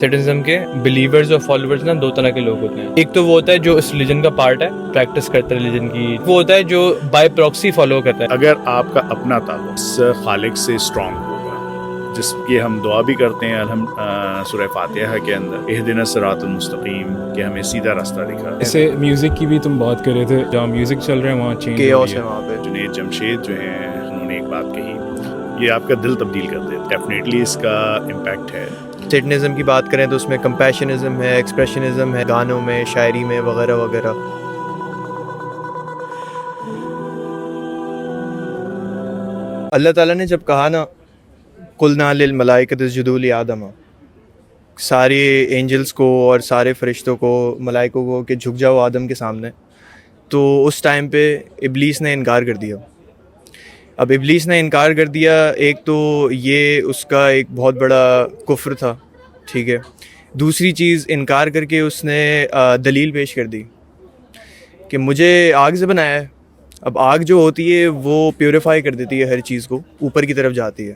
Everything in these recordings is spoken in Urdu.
سٹیزم کے بلیورز اور فالوورز نا دو طرح کے لوگ ہوتے ہیں. ایک تو وہ ہوتا ہے جو اس ریلیجن کا پارٹ ہے, پریکٹس کرتا ہے ریلیجن کی. وہ ہوتا ہے جو بائی پراکسی فالو کرتا ہے. اگر آپ کا اپنا تعلق اس خالق سے اسٹرانگ ہوگا, جس کی ہم دعا بھی کرتے ہیں سورہ فاتحہ کے اندر, اہدنا الصراط المستقیم, کہ ہمیں سیدھا راستہ دکھا. جیسے میوزک کی بھی تم بات کر رہے تھے, جہاں میوزک چل رہے ہیں وہاں چینج کیوس ہے وہاں پہ. جنید جمشید جو ہیں, انہوں نے ایک بات کہی, یہ آپ کا دل تبدیل کر دے. ڈیفینیٹلی اس کا امپیکٹ ہے. سٹنزم کی بات کریں تو اس میں کمپیشنزم ہے, ایکسپریشنزم ہے, گانوں میں, شاعری میں, وغیرہ وغیرہ. اللہ تعالیٰ نے جب کہا نا قلنا للملائکۃ اسجدوا لآدم, سارے اینجلس کو اور سارے فرشتوں کو, ملائکوں کو کہ جھک جاؤ آدم کے سامنے, تو اس ٹائم پہ ابلیس نے انکار کر دیا. اب ابلیس نے انکار کر دیا, ایک تو یہ اس کا ایک بہت بڑا کفر تھا, ٹھیک ہے. دوسری چیز, انکار کر کے اس نے دلیل پیش کر دی کہ مجھے آگ سے بنایا ہے. اب آگ جو ہوتی ہے وہ پیوریفائی کر دیتی ہے ہر چیز کو, اوپر کی طرف جاتی ہے,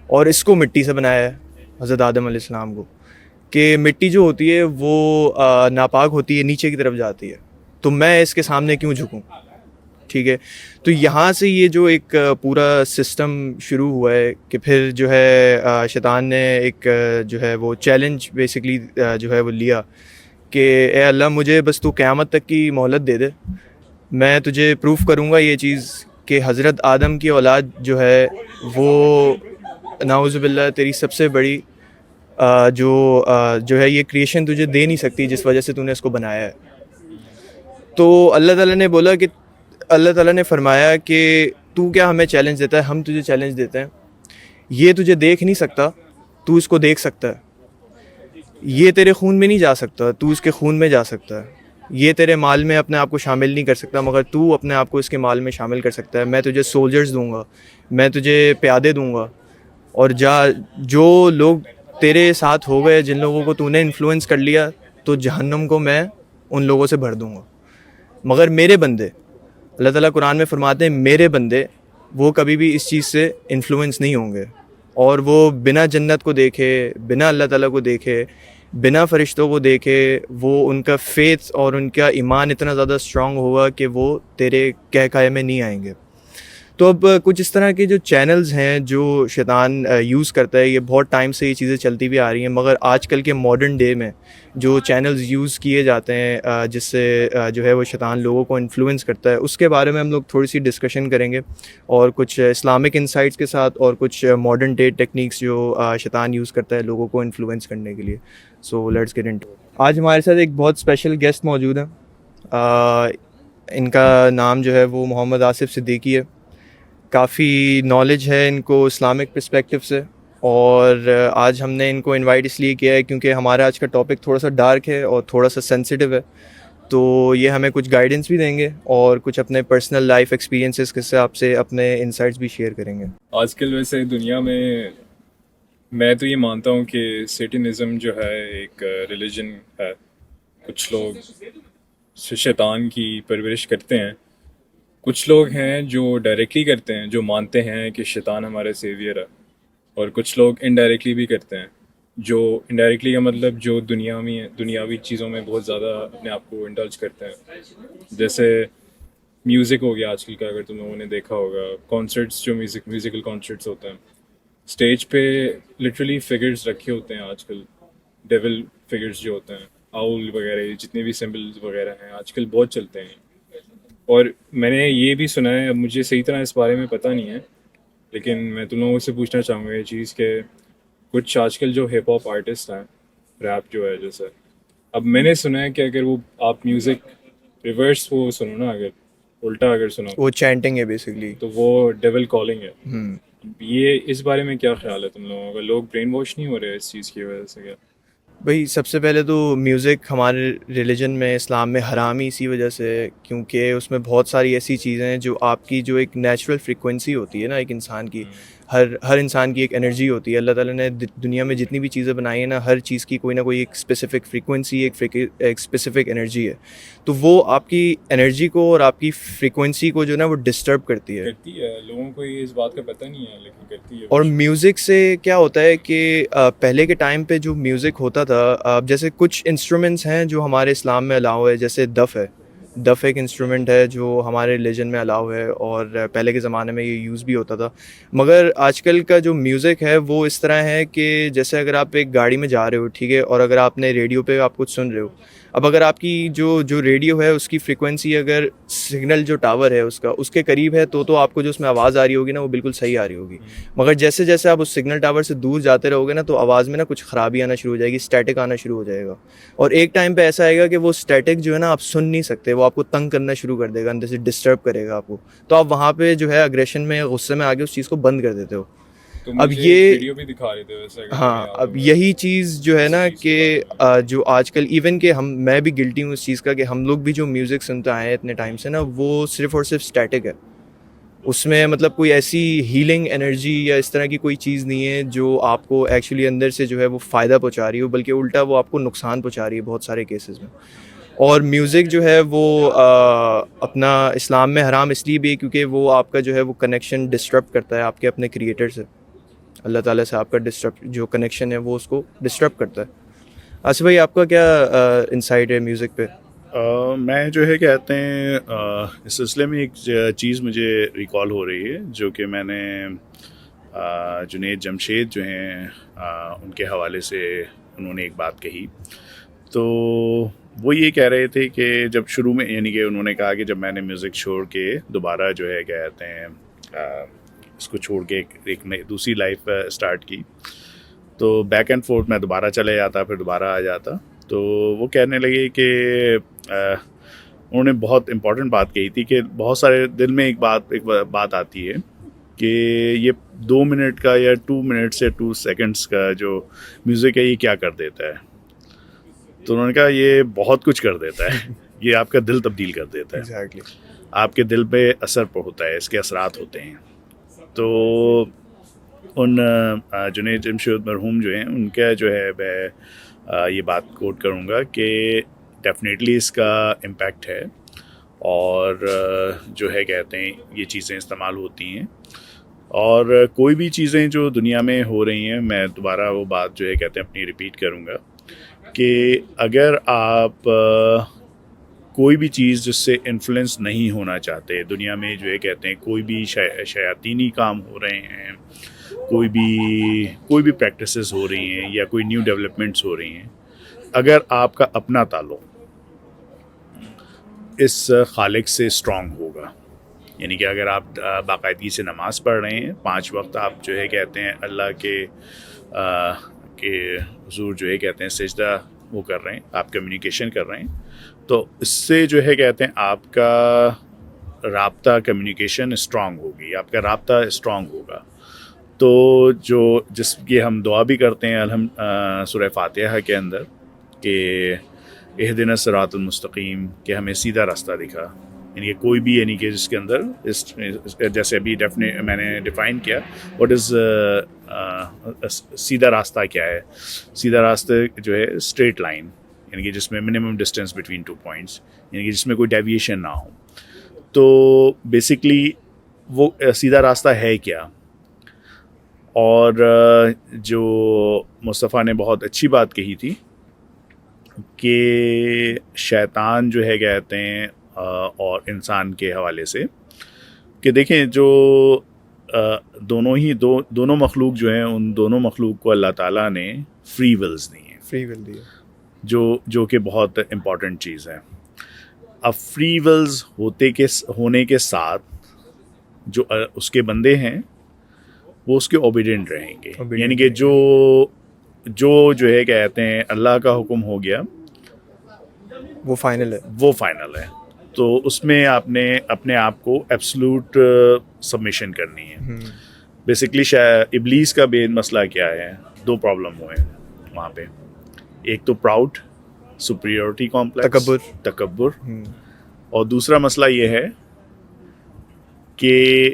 اور اس کو مٹی سے بنایا ہے حضرت آدم علیہ السلام کو, کہ مٹی جو ہوتی ہے وہ ناپاک ہوتی ہے, نیچے کی طرف جاتی ہے, تو میں اس کے سامنے کیوں جھکوں, ٹھیک ہے. تو یہاں سے یہ جو ایک پورا سسٹم شروع ہوا ہے کہ پھر جو ہے شیطان نے ایک جو ہے وہ چیلنج بیسکلی جو ہے وہ لیا کہ اے اللہ مجھے بس تو قیامت تک کی مہلت دے دے, میں تجھے پروف کروں گا یہ چیز کہ حضرت آدم کی اولاد جو ہے وہ نعوذ باللہ تیری سب سے بڑی جو ہے یہ کریشن تجھے دے نہیں سکتی جس وجہ سے تو نے اس کو بنایا ہے. تو اللہ تعالیٰ نے بولا کہ اللہ تعالیٰ نے فرمایا کہ تو کیا ہمیں چیلنج دیتا ہے, ہم تجھے چیلنج دیتے ہیں. یہ تجھے دیکھ نہیں سکتا, تو اس کو دیکھ سکتا ہے. یہ تیرے خون میں نہیں جا سکتا, تو اس کے خون میں جا سکتا ہے. یہ تیرے مال میں اپنے آپ کو شامل نہیں کر سکتا, مگر تو اپنے آپ کو اس کے مال میں شامل کر سکتا ہے. میں تجھے سولجرز دوں گا, میں تجھے پیادے دوں گا, اور جو لوگ تیرے ساتھ ہو گئے, جن لوگوں کو تو نے انفلوئنس کر لیا, تو جہنم کو میں ان لوگوں سے بھر دوں گا. مگر میرے بندے, اللہ تعالیٰ قرآن میں فرماتے ہیں میرے بندے, وہ کبھی بھی اس چیز سے انفلوئنس نہیں ہوں گے, اور وہ بنا جنت کو دیکھے, بنا اللہ تعالیٰ کو دیکھے, بنا فرشتوں کو دیکھے, وہ ان کا فیتھ اور ان کا ایمان اتنا زیادہ اسٹرانگ ہوگا کہ وہ تیرے کہکائے میں نہیں آئیں گے. تو اب کچھ اس طرح کے جو چینلز ہیں جو شیطان یوز کرتا ہے, یہ بہت ٹائم سے یہ چیزیں چلتی بھی آ رہی ہیں, مگر آج کل کے ماڈرن ڈے میں جو چینلز یوز کیے جاتے ہیں جس سے جو ہے وہ شیطان لوگوں کو انفلوئنس کرتا ہے, اس کے بارے میں ہم لوگ تھوڑی سی ڈسکشن کریں گے, اور کچھ اسلامک انسائٹس کے ساتھ, اور کچھ ماڈرن ڈے ٹیکنیکس جو شیطان یوز کرتا ہے لوگوں کو انفلوئنس کرنے کے لیے. So let's get into. آج ہمارے ساتھ ایک بہت اسپیشل گیسٹ موجود ہیں. ان کا نام جو ہے وہ محمد آصف صدیقی ہے. کافی نالج ہے ان کو اسلامک پرسپیکٹو سے, اور آج ہم نے ان کو انوائٹ اس لیے کیا ہے کیونکہ ہمارا آج کا ٹاپک تھوڑا سا ڈارک ہے اور تھوڑا سا سینسٹیو ہے. تو یہ ہمیں کچھ گائیڈنس بھی دیں گے, اور کچھ اپنے پرسنل لائف ایکسپیرینسز کے سے آپ سے اپنے انسائٹس بھی شیئر کریں گے. آج کل ویسے دنیا میں تو یہ مانتا ہوں کہ سیٹنزم جو ہے ایک ریلیجن ہے. کچھ لوگ شیطان کی پرورش کرتے ہیں, کچھ لوگ ہیں جو ڈائریکٹلی کرتے ہیں, جو مانتے ہیں کہ شیطان ہمارے سیویئر ہے, اور کچھ لوگ انڈائریکٹلی بھی کرتے ہیں. جو انڈائریکٹلی کا مطلب جو دنیاوی چیزوں میں بہت زیادہ اپنے آپ کو انڈلج کرتے ہیں. جیسے میوزک ہو گیا آج کل کا, اگر تم لوگوں نے دیکھا ہوگا, کانسرٹس جو میوزیکل کانسرٹس ہوتے ہیں, اسٹیج پہ لٹرلی فگرز رکھے ہوتے ہیں آج کل, ڈیول فگرز جو ہوتے ہیں, آؤل وغیرہ, جتنے بھی سمبلز وغیرہ ہیں آج کل بہت چلتے ہیں. اور میں نے یہ بھی سنا ہے, اب مجھے صحیح طرح اس بارے میں پتہ نہیں ہے, لیکن میں تم لوگوں سے پوچھنا چاہوں گا یہ چیز کہ کچھ آج کل جو ہپ ہاپ آرٹسٹ ہیں, ریپ جو ہے جیسے, اب میں نے سنا ہے کہ اگر وہ آپ میوزک ریورس وہ سنو نا, اگر الٹا اگر سنو, وہ چینٹنگ ہے بیسکلی, تو وہ ڈیول کالنگ ہے. یہ اس بارے میں کیا خیال ہے تم لوگوں کا؟ لوگ برین واش نہیں ہو رہے اس چیز کی وجہ سے کیا؟ بھائی سب سے پہلے تو میوزک ہمارے ریلیجن میں, اسلام میں حرام ہی اسی وجہ سے, کیونکہ اس میں بہت ساری ایسی چیزیں ہیں جو آپ کی جو ایک نیچرل فریکوینسی ہوتی ہے نا ایک انسان کی, ہر انسان کی ایک انرجی ہوتی ہے. اللہ تعالیٰ نے دنیا میں جتنی بھی چیزیں بنائی ہیں نا, ہر چیز کی کوئی نہ کوئی ایک اسپیسیفک فریکوینسی, ایک اسپیسیفک انرجی ہے. تو وہ آپ کی انرجی کو اور آپ کی فریکوینسی کو جو نا وہ ڈسٹرب کرتی ہے. لوگوں کو اس بات کا پتہ نہیں ہے لیکن کرتی ہے. اور میوزک سے کیا ہوتا ہے کہ پہلے کے ٹائم پہ جو میوزک ہوتا تھا, جیسے کچھ انسٹرومنٹس ہیں جو ہمارے اسلام میں الاؤ ہے, جیسے دف ہے. دف ایک انسٹرومنٹ ہے جو ہمارے ریلیجن میں الاؤ ہے, اور پہلے کے زمانے میں یہ یوز بھی ہوتا تھا. مگر آج کل کا جو میوزک ہے وہ اس طرح ہے کہ جیسے اگر آپ ایک گاڑی میں جا رہے ہو, ٹھیک ہے, اور اگر آپ نے ریڈیو پہ آپ کچھ سن رہے ہو, اب اگر آپ کی جو ریڈیو ہے اس کی فریکوینسی اگر سگنل جو ٹاور ہے اس کے قریب ہے تو آپ کو جو اس میں آواز آ رہی ہوگی نا وہ بالکل صحیح آ رہی ہوگی. مگر جیسے جیسے آپ اس سگنل ٹاور سے دور جاتے رہو گے نا تو آواز میں نا کچھ خرابی آنا شروع ہو جائے گی, اسٹیٹک آنا شروع ہو جائے گا. اور ایک ٹائم پہ ایسا آئے گا کہ وہ اسٹیٹک جو ہے نا آپ سن نہیں سکتے, وہ آپ کو تنگ کرنا شروع کر دے گا, اندر سے ڈسٹرب کرے گا آپ کو. تو آپ وہاں پہ جو ہے اگریشن میں, غصے میں آگے اس چیز کو بند کر دیتے ہو. اب یہ ویڈیو بھی دکھا رہے تھے ویسے. ہاں, اب یہی چیز جو ہے نا کہ جو آج کل ایون کہ میں بھی گلٹی ہوں اس چیز کا کہ ہم لوگ بھی جو میوزک سنتے آئے ہیں اتنے ٹائم سے نا, وہ صرف اور صرف اسٹیٹک ہے. اس میں مطلب کوئی ایسی ہیلنگ انرجی یا اس طرح کی کوئی چیز نہیں ہے جو آپ کو ایکچولی اندر سے جو ہے وہ فائدہ پہنچا رہی ہو, بلکہ الٹا وہ آپ کو نقصان پہنچا رہی ہے بہت سارے کیسز میں. اور میوزک جو ہے وہ اپنا اسلام میں حرام اس لیے بھی ہے کیونکہ وہ آپ کا جو ہے وہ کنیکشن ڈسٹرب کرتا ہے آپ کے اپنے کریٹر سے. اللہ تعالیٰ سے آپ کا جو کنیکشن ہے وہ اس کو ڈسٹرب کرتا ہے. آصف بھائی, آپ کا کیا انسائٹ ہے میوزک پہ؟ میں جو ہے کہتے ہیں اس سلسلے میں ایک چیز مجھے ریکال ہو رہی ہے جو کہ میں نے جنید جمشید جو ہیں ان کے حوالے سے انہوں نے ایک بات کہی. تو وہ یہ کہہ رہے تھے کہ جب شروع میں, یعنی کہ انہوں نے کہا کہ جب میں نے میوزک چھوڑ کے دوبارہ جو ہے کہتے ہیں اس کو چھوڑ کے ایک نئی دوسری لائف اسٹارٹ کی تو بیک اینڈ فورتھ میں دوبارہ چلے جاتا, پھر دوبارہ آ جاتا. تو وہ کہنے لگے کہ انہوں نے بہت امپورٹنٹ بات کہی تھی کہ بہت سارے دل میں ایک بات آتی ہے کہ یہ 2 منٹ کا یا 2 منٹس یا 2 سیکنڈس کا جو میوزک ہے یہ کیا کر دیتا ہے. تو انہوں نے کہا یہ بہت کچھ کر دیتا ہے, یہ آپ کا دل تبدیل کر دیتا ہے. Exactly. آپ کے دل پہ اثر ہوتا ہے, اس کے اثرات ہوتے ہیں. تو ان جنید جمشید مرحوم جو ہیں ان کا جو ہے میں یہ بات کوٹ کروں گا کہ ڈیفینیٹلی اس کا امپیکٹ ہے, اور جو ہے کہتے ہیں یہ چیزیں استعمال ہوتی ہیں. اور کوئی بھی چیزیں جو دنیا میں ہو رہی ہیں, میں دوبارہ وہ بات جو ہے کہتے ہیں اپنی ریپیٹ کروں گا کہ اگر آپ کوئی بھی چیز جس سے انفلوئنس نہیں ہونا چاہتے دنیا میں, جو ہے کہتے ہیں کوئی بھی شیاطینی کام ہو رہے ہیں, کوئی بھی پریکٹسز ہو رہی ہیں یا کوئی نیو ڈیولپمنٹس ہو رہی ہیں, اگر آپ کا اپنا تعلق اس خالق سے اسٹرانگ ہوگا, یعنی کہ اگر آپ باقاعدگی سے نماز پڑھ رہے ہیں 5 وقت, آپ جو ہے کہتے ہیں اللہ کے حضور جو ہے کہتے ہیں سجدہ وہ کر رہے ہیں, آپ کمیونیکیشن کر رہے ہیں, تو اس سے جو ہے کہتے ہیں آپ کا رابطہ کمیونیکیشن اسٹرانگ ہوگی, آپ کا رابطہ اسٹرانگ ہوگا. تو جس کی ہم دعا بھی کرتے ہیں سورہ فاتحہ کے اندر کہ اہدنا الصراط المستقیم, کہ ہمیں سیدھا راستہ دکھا, یعنی کہ کوئی بھی, یعنی کہ جس کے اندر جیسے ابھی میں نے ڈیفائن کیا واٹ از سیدھا راستہ کیا ہے. سیدھا راستہ جو ہے اسٹریٹ لائن, یعنی کہ جس میں منیمم ڈسٹینس بٹوین 2 پوائنٹس, یعنی کہ جس میں کوئی ڈیویشن نہ ہو. تو بیسکلی وہ سیدھا راستہ ہے کیا. اور جو مصطفیٰ نے بہت اچھی بات کہی تھی کہ شیطان جو ہے کہتے ہیں اور انسان کے حوالے سے کہ دیکھیں جو دونوں مخلوق جو ہیں, ان دونوں مخلوق کو اللہ تعالیٰ نے فری ولز دی ہیں, فری ول دی, جو کہ بہت امپورٹنٹ چیز ہے. اب فری ولز ہونے کے ساتھ جو اس کے بندے ہیں وہ اس کے اوبیڈینٹ رہیں گے, یعنی کہ جو ہے کہتے ہیں اللہ کا حکم ہو گیا وہ فائنل ہے. تو اس میں آپ نے اپنے آپ کو ایبسلوٹ سبمیشن کرنی ہے. بیسکلی ابلیس کا بے مسئلہ کیا ہے, 2 پرابلم ہوئے ہیں وہاں پہ. ایک تو پراؤڈ, سپریورٹی کمپلیکس, تکبر, اور دوسرا مسئلہ یہ ہے کہ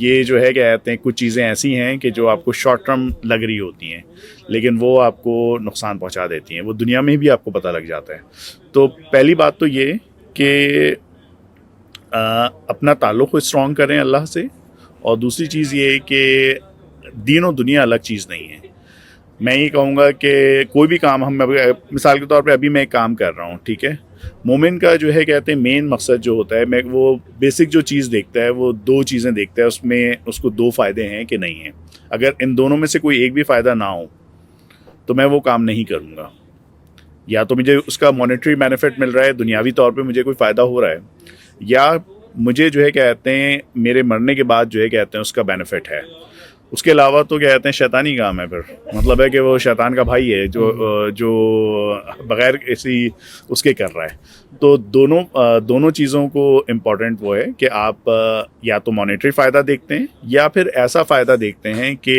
یہ جو ہے کہتے ہیں کچھ چیزیں ایسی ہیں کہ جو آپ کو شارٹ ٹرم لگ رہی ہوتی ہیں لیکن وہ آپ کو نقصان پہنچا دیتی ہیں, وہ دنیا میں بھی آپ کو پتہ لگ جاتا ہے. تو پہلی بات تو یہ کہ اپنا تعلق کو اسٹرانگ کریں اللہ سے, اور دوسری چیز یہ کہ دین و دنیا الگ چیز نہیں ہے. میں یہ کہوں گا کہ کوئی بھی کام ہم مثال کے طور پہ ابھی میں ایک کام کر رہا ہوں, ٹھیک ہے, مومن کا جو ہے کہتے ہیں مین مقصد جو ہوتا ہے, میں وہ بیسک جو چیز دیکھتا ہے وہ دو چیزیں دیکھتا ہے, اس میں اس کو دو فائدے ہیں کہ نہیں ہیں. اگر ان دونوں میں سے کوئی ایک بھی فائدہ نہ ہو تو میں وہ کام نہیں کروں گا. یا تو مجھے اس کا مانیٹری بینیفٹ مل رہا ہے, دنیاوی طور پہ مجھے کوئی فائدہ ہو رہا ہے, یا مجھے جو ہے کہتے ہیں میرے مرنے کے بعد جو ہے کہتے ہیں اس کا بینیفٹ ہے. اس کے علاوہ تو کہتے ہیں شیطانی کام ہے, پھر مطلب ہے کہ وہ شیطان کا بھائی ہے جو بغیر کسی اس کے کر رہا ہے. تو دونوں چیزوں کو امپورٹنٹ وہ ہے کہ آپ یا تو مانیٹری فائدہ دیکھتے ہیں یا پھر ایسا فائدہ دیکھتے ہیں کہ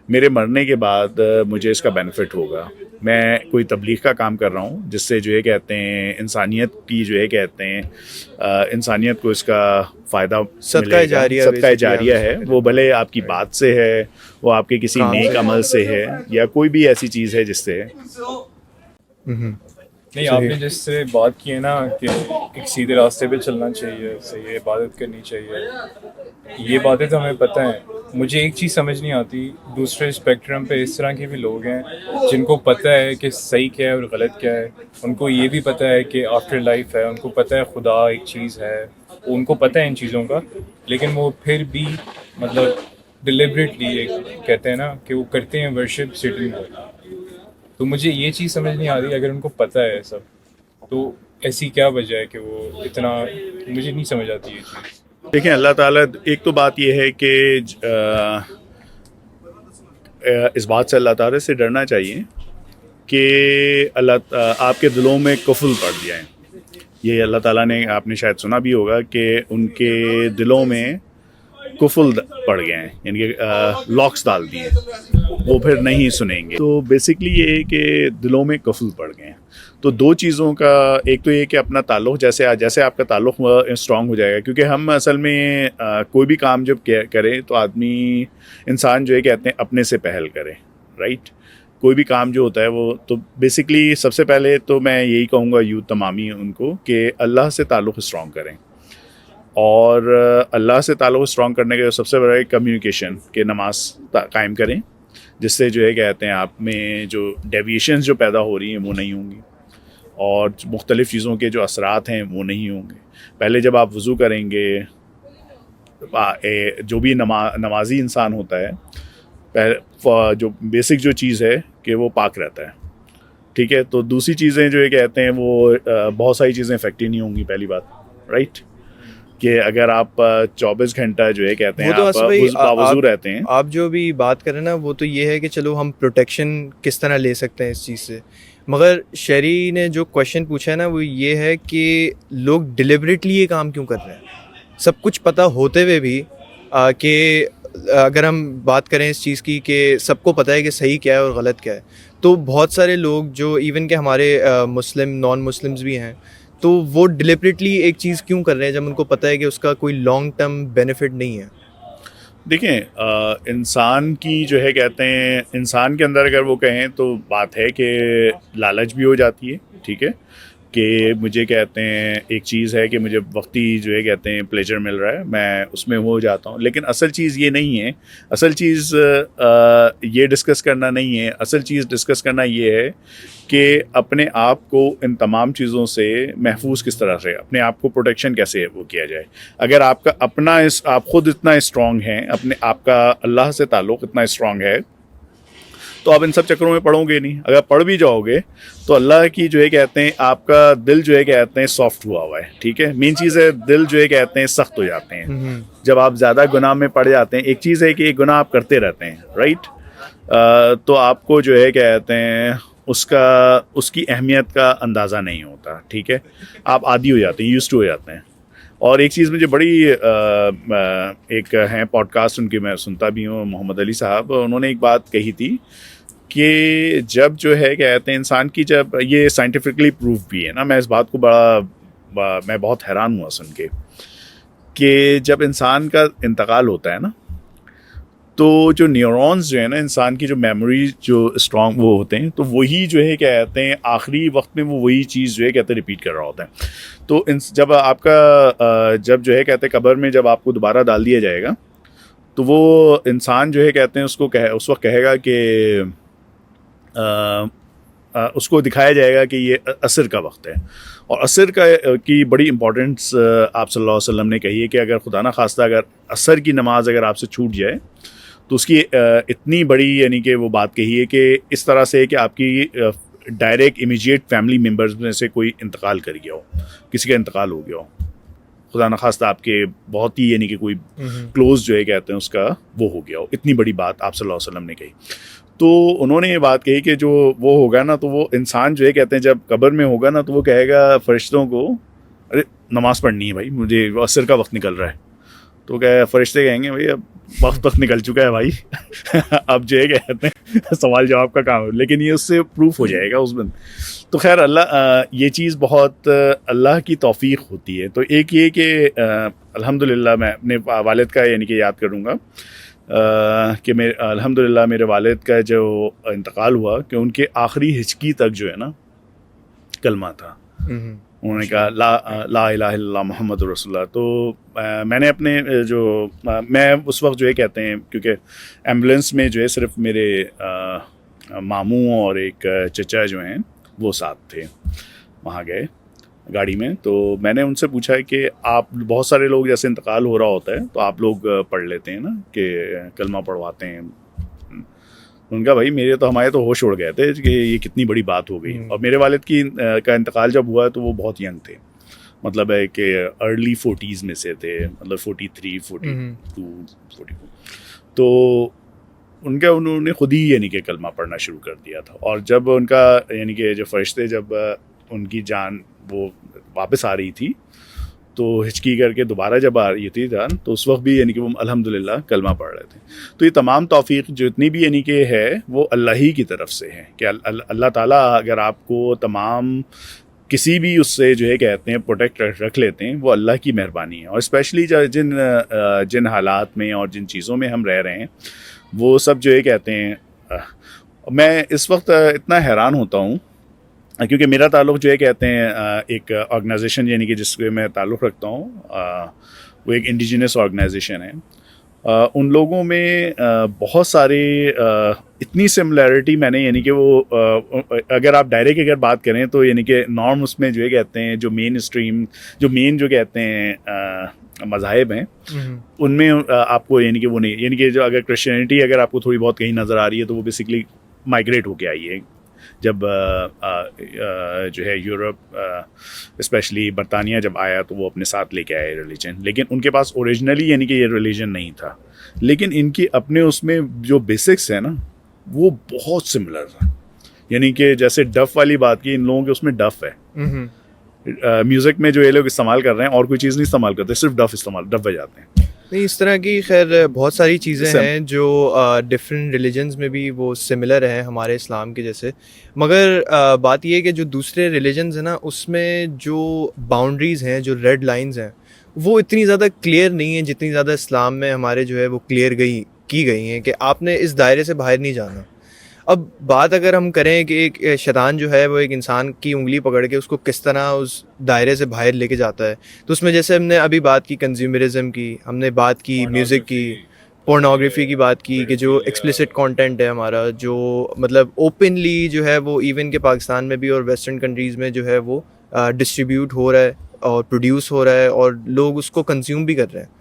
میرے مرنے کے بعد مجھے اس کا بینیفٹ ہوگا. میں کوئی تبلیغ کا کام کر رہا ہوں جس سے جو ہے کہتے ہیں انسانیت کی جو ہے کہتے ہیں انسانیت کو اس کا فائدہ صدقہ جاریہ ہے. وہ بھلے آپ کی بات سے ہے, وہ آپ کے کسی نیک عمل سے ہے, یا کوئی بھی ایسی چیز ہے جس سے نہیں. آپ نے جس سے بات کی ہے نا کہ ایک سیدھے راستے پہ چلنا چاہیے, صحیح عبادت کرنی چاہیے, یہ باتیں تو ہمیں پتہ ہیں. مجھے ایک چیز سمجھ نہیں آتی, دوسرے اسپیکٹرم پہ اس طرح کے بھی لوگ ہیں جن کو پتہ ہے کہ صحیح کیا ہے اور غلط کیا ہے, ان کو یہ بھی پتہ ہے کہ آفٹر لائف ہے, ان کو پتہ ہے خدا ایک چیز ہے, ان کو پتہ ہے ان چیزوں کا, لیکن وہ پھر بھی مطلب ڈیلیبریٹلی کہتے ہیں نا کہ وہ کرتے ہیں ورشپ سٹنگ کو. تو مجھے یہ چیز سمجھ نہیں آ رہی, اگر ان کو پتہ ہے سب تو ایسی کیا وجہ ہے کہ وہ اتنا, مجھے نہیں سمجھ آتی یہ چیز. دیکھیں اللہ تعالیٰ, ایک تو بات یہ ہے کہ اس بات سے اللہ تعالیٰ سے ڈرنا چاہیے کہ اللہ آپ کے دلوں میں کفل پڑ جائیں. یہ اللہ تعالیٰ نے, آپ نے شاید سنا بھی ہوگا کہ ان کے دلوں میں کفل پڑ گئے ہیں, یعنی کہ لاکس ڈال دیے, وہ پھر نہیں سنیں گے. تو بیسکلی یہ ہے کہ دلوں میں کفل پڑ گئے ہیں. تو دو چیزوں کا, ایک تو یہ کہ اپنا تعلق جیسے آپ کا تعلق اسٹرانگ ہو جائے گا, کیونکہ ہم اصل میں کوئی بھی کام جب کریں تو انسان جو ہے کہتے ہیں اپنے سے پہل کرے, رائٹ. کوئی بھی کام جو ہوتا ہے وہ تو بیسکلی سب سے پہلے تو میں یہی کہوں گا یوتھ تمامی ان کو کہ اللہ سے تعلق اسٹرانگ کریں, اور اللہ سے تعلق اسٹرانگ کرنے کے سب سے بڑا کمیونیکیشن کہ نماز قائم کریں, جس سے جو ہے کہتے ہیں آپ میں جو ڈیویشنز جو پیدا ہو رہی ہیں وہ نہیں ہوں گی, اور مختلف چیزوں کے جو اثرات ہیں وہ نہیں ہوں گے. پہلے جب آپ وضو کریں گے, جو بھی نمازی انسان ہوتا ہے, جو بیسک جو چیز ہے کہ وہ پاک رہتا ہے, ٹھیک ہے. تو دوسری چیزیں جو ہے کہتے ہیں وہ بہت ساری چیزیں افیکٹ ہی نہیں ہوں گی. پہلی بات, رائٹ, کہ اگر آپ 24 گھنٹہ جو ہے کہتے ہیں باوضو رہتے ہیں. آپ جو بھی بات کریں نا وہ تو یہ ہے کہ چلو ہم پروٹیکشن کس طرح لے سکتے ہیں اس چیز سے, مگر شہری نے جو کویشچن پوچھا ہے نا وہ یہ ہے کہ لوگ ڈیلیبریٹلی یہ کام کیوں کر رہے ہیں, سب کچھ پتہ ہوتے ہوئے بھی. کہ اگر ہم بات کریں اس چیز کی کہ سب کو پتہ ہے کہ صحیح کیا ہے اور غلط کیا ہے, تو بہت سارے لوگ جو ایون کہ ہمارے مسلم نان مسلمز بھی ہیں, تو وہ ڈیلیبریٹلی ایک چیز کیوں کر رہے ہیں جب ان کو پتہ ہے کہ اس کا کوئی لانگ ٹرم بینیفٹ نہیں ہے. دیکھیں انسان کی جو ہے کہتے ہیں انسان کے اندر اگر وہ کہیں تو بات ہے کہ لالچ بھی ہو جاتی ہے, ٹھیک ہے, کہ مجھے کہتے ہیں ایک چیز ہے کہ مجھے وقتی جو ہے کہتے ہیں پلیجر مل رہا ہے, میں اس میں ہو جاتا ہوں. لیکن اصل چیز یہ نہیں ہے, اصل چیز یہ ڈسکس کرنا نہیں ہے. اصل چیز ڈسکس کرنا یہ ہے کہ اپنے آپ کو ان تمام چیزوں سے محفوظ کس طرح سے, اپنے آپ کو پروٹیکشن کیسے وہ کیا جائے. اگر آپ کا اپنا آپ خود اتنا اسٹرانگ ہیں, اپنے آپ کا اللہ سے تعلق اتنا اسٹرانگ ہے, تو آپ ان سب چکروں میں پڑھو گے نہیں. اگر پڑھ بھی جاؤ گے تو اللہ کی جو ہے کہتے ہیں آپ کا دل جو ہے کہتے ہیں سافٹ ہوا ہوا ہے, ٹھیک ہے. مین چیز ہے دل جو ہے کہتے ہیں سخت ہو جاتے ہیں جب آپ زیادہ گناہ میں پڑ جاتے ہیں. ایک چیز ہے کہ ایک گناہ آپ کرتے رہتے ہیں, رائٹ, تو آپ کو جو ہے کہتے ہیں اس کی اہمیت کا اندازہ نہیں ہوتا, ٹھیک ہے. آپ عادی ہو جاتے ہیں, یوزڈ ہو جاتے ہیں. اور ایک چیز مجھے بڑی ایک ہیں پوڈ کاسٹ ان کی میں سنتا بھی ہوں, محمد علی صاحب, انہوں نے ایک بات کہی تھی کہ جب جو ہے کہتے ہیں انسان کی, جب یہ سائنٹیفکلی پروف بھی ہے نا, میں اس بات کو میں بہت حیران ہوا سن کے کہ جب انسان کا انتقال ہوتا ہے نا تو جو نیورونز جو ہے نا انسان کی جو میموری جو اسٹرانگ وہ ہوتے ہیں تو وہی جو ہے کیا کہتے ہیں آخری وقت میں وہ وہی چیز جو ہے کہتے ہیں ریپیٹ کر رہا ہوتا ہے. تو جب آپ کا جب جو ہے کہتے ہیں قبر میں جب آپ کو دوبارہ ڈال دیا جائے گا تو وہ انسان جو ہے کہتے ہیں اس وقت کہے گا کہ اس کو دکھایا جائے گا کہ یہ عصر کا وقت ہے. اور عصر کی بڑی امپورٹنس آپ صلی اللہ علیہ وسلم نے کہی ہے کہ اگر خدا نخواستہ اگر عصر کی نماز اگر آپ سے چھوٹ جائے تو اس کی اتنی بڑی یعنی کہ وہ بات کہی ہے کہ اس طرح سے کہ آپ کی ڈائریکٹ امیجیٹ فیملی ممبرز میں سے کوئی انتقال کر گیا ہو, کسی کا انتقال ہو گیا ہو, خدا نخواستہ آپ کے بہت ہی یعنی کہ کوئی کلوز جو ہے کہتے ہیں اس کا وہ ہو گیا ہو. اتنی بڑی بات آپ صلی اللہ علیہ وسلم نے کہی. تو انہوں نے یہ بات کہی کہ جو وہ ہوگا نا تو وہ انسان جو ہے کہتے ہیں جب قبر میں ہوگا نا تو وہ کہے گا فرشتوں کو ارے نماز پڑھنی ہے بھائی, مجھے عصر کا وقت نکل رہا ہے. تو کیا فرشتے کہیں گے بھائی اب وقت نکل چکا ہے بھائی اب جو ہے کہتے ہیں سوال جواب کا کام ہے, لیکن یہ اس سے پروف ہو جائے گا اس میں. تو خیر اللہ یہ چیز بہت اللہ کی توفیق ہوتی ہے. تو ایک یہ کہ الحمدللہ میں اپنے والد کا یعنی کہ یاد کروں گا کہ الحمدللہ میرے والد کا جو انتقال ہوا کہ ان کے آخری ہچکی تک جو ہے نا کلمہ تھا. انہوں نے کہا لا الہ الا اللہ محمد رسول اللہ. تو میں نے اپنے میں اس وقت جو ہے کہتے ہیں کیونکہ ایمبولینس میں جو ہے صرف میرے ماموں اور ایک چچا جو ہیں وہ ساتھ تھے, وہاں گئے گاڑی میں. تو میں نے ان سے پوچھا کہ آپ بہت سارے لوگ جیسے انتقال ہو رہا ہوتا ہے تو آپ لوگ پڑھ لیتے ہیں نا کہ کلمہ پڑھواتے ہیں. ان کا بھائی ہمارے تو ہوش اڑ گئے تھے کہ یہ کتنی بڑی بات ہو گئی. اور میرے والد کا انتقال جب ہوا تو وہ بہت ینگ تھے, مطلب ہے کہ ارلی 40s میں سے تھے, مطلب 43 42 44. تو انہوں نے خود ہی یعنی کہ کلمہ پڑھنا شروع کر دیا تھا. اور جب ان کا یعنی کہ جو فرشتے جب ان کی جان وہ واپس آ رہی تھی تو ہچکی کر کے دوبارہ جب آ رہی تھی جان تو اس وقت بھی یعنی کہ وہ الحمدللہ کلمہ پڑھ رہے تھے. تو یہ تمام توفیق جو اتنی بھی یعنی کہ ہے وہ اللہ ہی کی طرف سے ہے کہ اللہ تعالیٰ اگر آپ کو تمام کسی بھی اس سے جو ہے کہتے ہیں پروٹیکٹ رکھ لیتے ہیں وہ اللہ کی مہربانی ہے. اور اسپیشلی جن حالات میں اور جن چیزوں میں ہم رہ رہے ہیں وہ سب جو ہے کہتے ہیں میں اس وقت اتنا حیران ہوتا ہوں کیونکہ میرا تعلق جو ہے کہتے ہیں ایک آرگنائزیشن یعنی کہ جس سے میں تعلق رکھتا ہوں وہ ایک انڈیجنس آرگنائزیشن ہے. ان لوگوں میں بہت سارے اتنی سملیرٹی میں نے یعنی کہ وہ اگر آپ ڈائریکٹ اگر بات کریں تو یعنی کہ نارم اس میں جو ہے کہتے ہیں جو مین اسٹریم جو مین جو کہتے ہیں مذاہب ہیں ان میں آپ کو یعنی کہ وہ نہیں یعنی کہ جو اگر کرسچینٹی اگر آپ کو تھوڑی بہت کہیں نظر آ رہی ہے تو وہ بیسکلی مائگریٹ ہو کے آئی ہے جب جو ہے یورپ اسپیشلی برطانیہ جب آیا تو وہ اپنے ساتھ لے کے آئے ریلیجن. لیکن ان کے پاس اوریجنلی یعنی کہ یہ ریلیجن نہیں تھا, لیکن ان کی اپنے اس میں جو بیسکس ہیں نا وہ بہت سملر ہیں. یعنی کہ جیسے ڈف والی بات کی ان لوگوں کے اس میں ڈف ہے میوزک میں جو یہ لوگ استعمال کر رہے ہیں اور کوئی چیز نہیں استعمال کرتے, صرف ڈف بجاتے ہیں. نہیں اس طرح کی خیر بہت ساری چیزیں ہیں جو ڈفرینٹ ریلیجنز میں بھی وہ سملر ہیں ہمارے اسلام کے جیسے. مگر بات یہ ہے کہ جو دوسرے ریلیجنز ہیں نا اس میں جو باؤنڈریز ہیں جو ریڈ لائنز ہیں وہ اتنی زیادہ کلیئر نہیں ہیں جتنی زیادہ اسلام میں ہمارے جو ہے وہ کلیئر کی گئی ہیں کہ آپ نے اس دائرے سے باہر نہیں جانا. اب بات اگر ہم کریں کہ ایک شیطان جو ہے وہ ایک انسان کی انگلی پکڑ کے اس کو کس طرح اس دائرے سے باہر لے کے جاتا ہے تو اس میں جیسے ہم نے ابھی بات کی کنزیومرزم کی, ہم نے بات کی میوزک کی, پورنوگرافی کی بات کی کہ جو ایکسپلیسٹ کانٹینٹ ہے ہمارا جو مطلب اوپنلی جو ہے وہ ایون کہ پاکستان میں بھی اور ویسٹرن کنٹریز میں جو ہے وہ ڈسٹریبیوٹ ہو رہا ہے اور پروڈیوس ہو رہا ہے اور لوگ اس کو کنزیوم بھی کر رہے ہیں.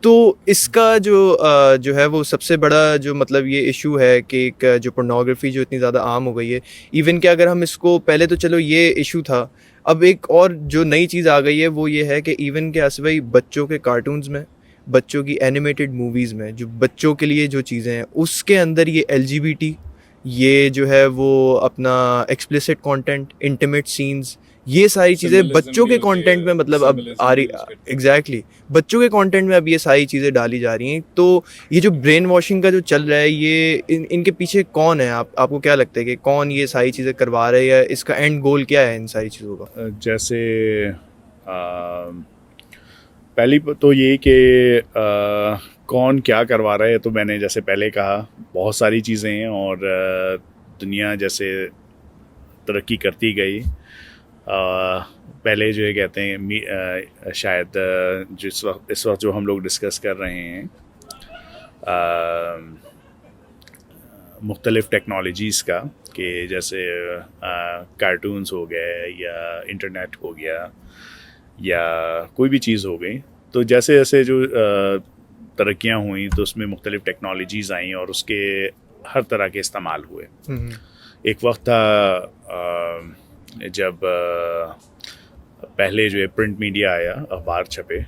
تو اس کا جو ہے وہ سب سے بڑا جو مطلب یہ ایشو ہے کہ ایک جو پورنوگرافی جو اتنی زیادہ عام ہو گئی ہے ایون کہ اگر ہم اس کو پہلے تو چلو یہ ایشو تھا, اب ایک اور جو نئی چیز آ گئی ہے وہ یہ ہے کہ ایون کہ اسوئی بچوں کے کارٹونز میں, بچوں کی اینیمیٹڈ موویز میں جو بچوں کے لیے جو چیزیں ہیں اس کے اندر یہ LGBT یہ جو ہے وہ اپنا ایکسپلیسٹ کانٹینٹ, انٹیمیٹ سینز, یہ ساری چیزیں بچوں کے کانٹینٹ میں مطلب اب آ رہی ایگزیکٹلی بچوں کے کانٹینٹ میں اب یہ ساری چیزیں ڈالی جا رہی ہیں. تو یہ جو برین واشنگ کا جو چل رہا ہے یہ ان کے پیچھے کون ہے, آپ کو کیا لگتا ہے کہ کون یہ ساری چیزیں کروا رہے ہیں یا اس کا اینڈ گول کیا ہے ان ساری چیزوں کا؟ جیسے پہلی تو یہ کہ کون کیا کروا رہا ہے، تو میں نے جیسے پہلے کہا بہت ساری چیزیں ہیں، اور دنیا جیسے ترقی کرتی گئی، پہلے جو ہے کہتے ہیں شاید اس وقت جو ہم لوگ ڈسکس کر رہے ہیں مختلف ٹیکنالوجیز کا، کہ جیسے کارٹونز ہو گئے یا انٹرنیٹ ہو گیا یا کوئی بھی چیز ہو گئی، تو جیسے جیسے جو ترقیاں ہوئیں تو اس میں مختلف ٹیکنالوجیز آئیں اور اس کے ہر طرح کے استعمال ہوئے. ایک وقت تھا جب پہلے جو ہے پرنٹ میڈیا آیا، اخبار چھپے،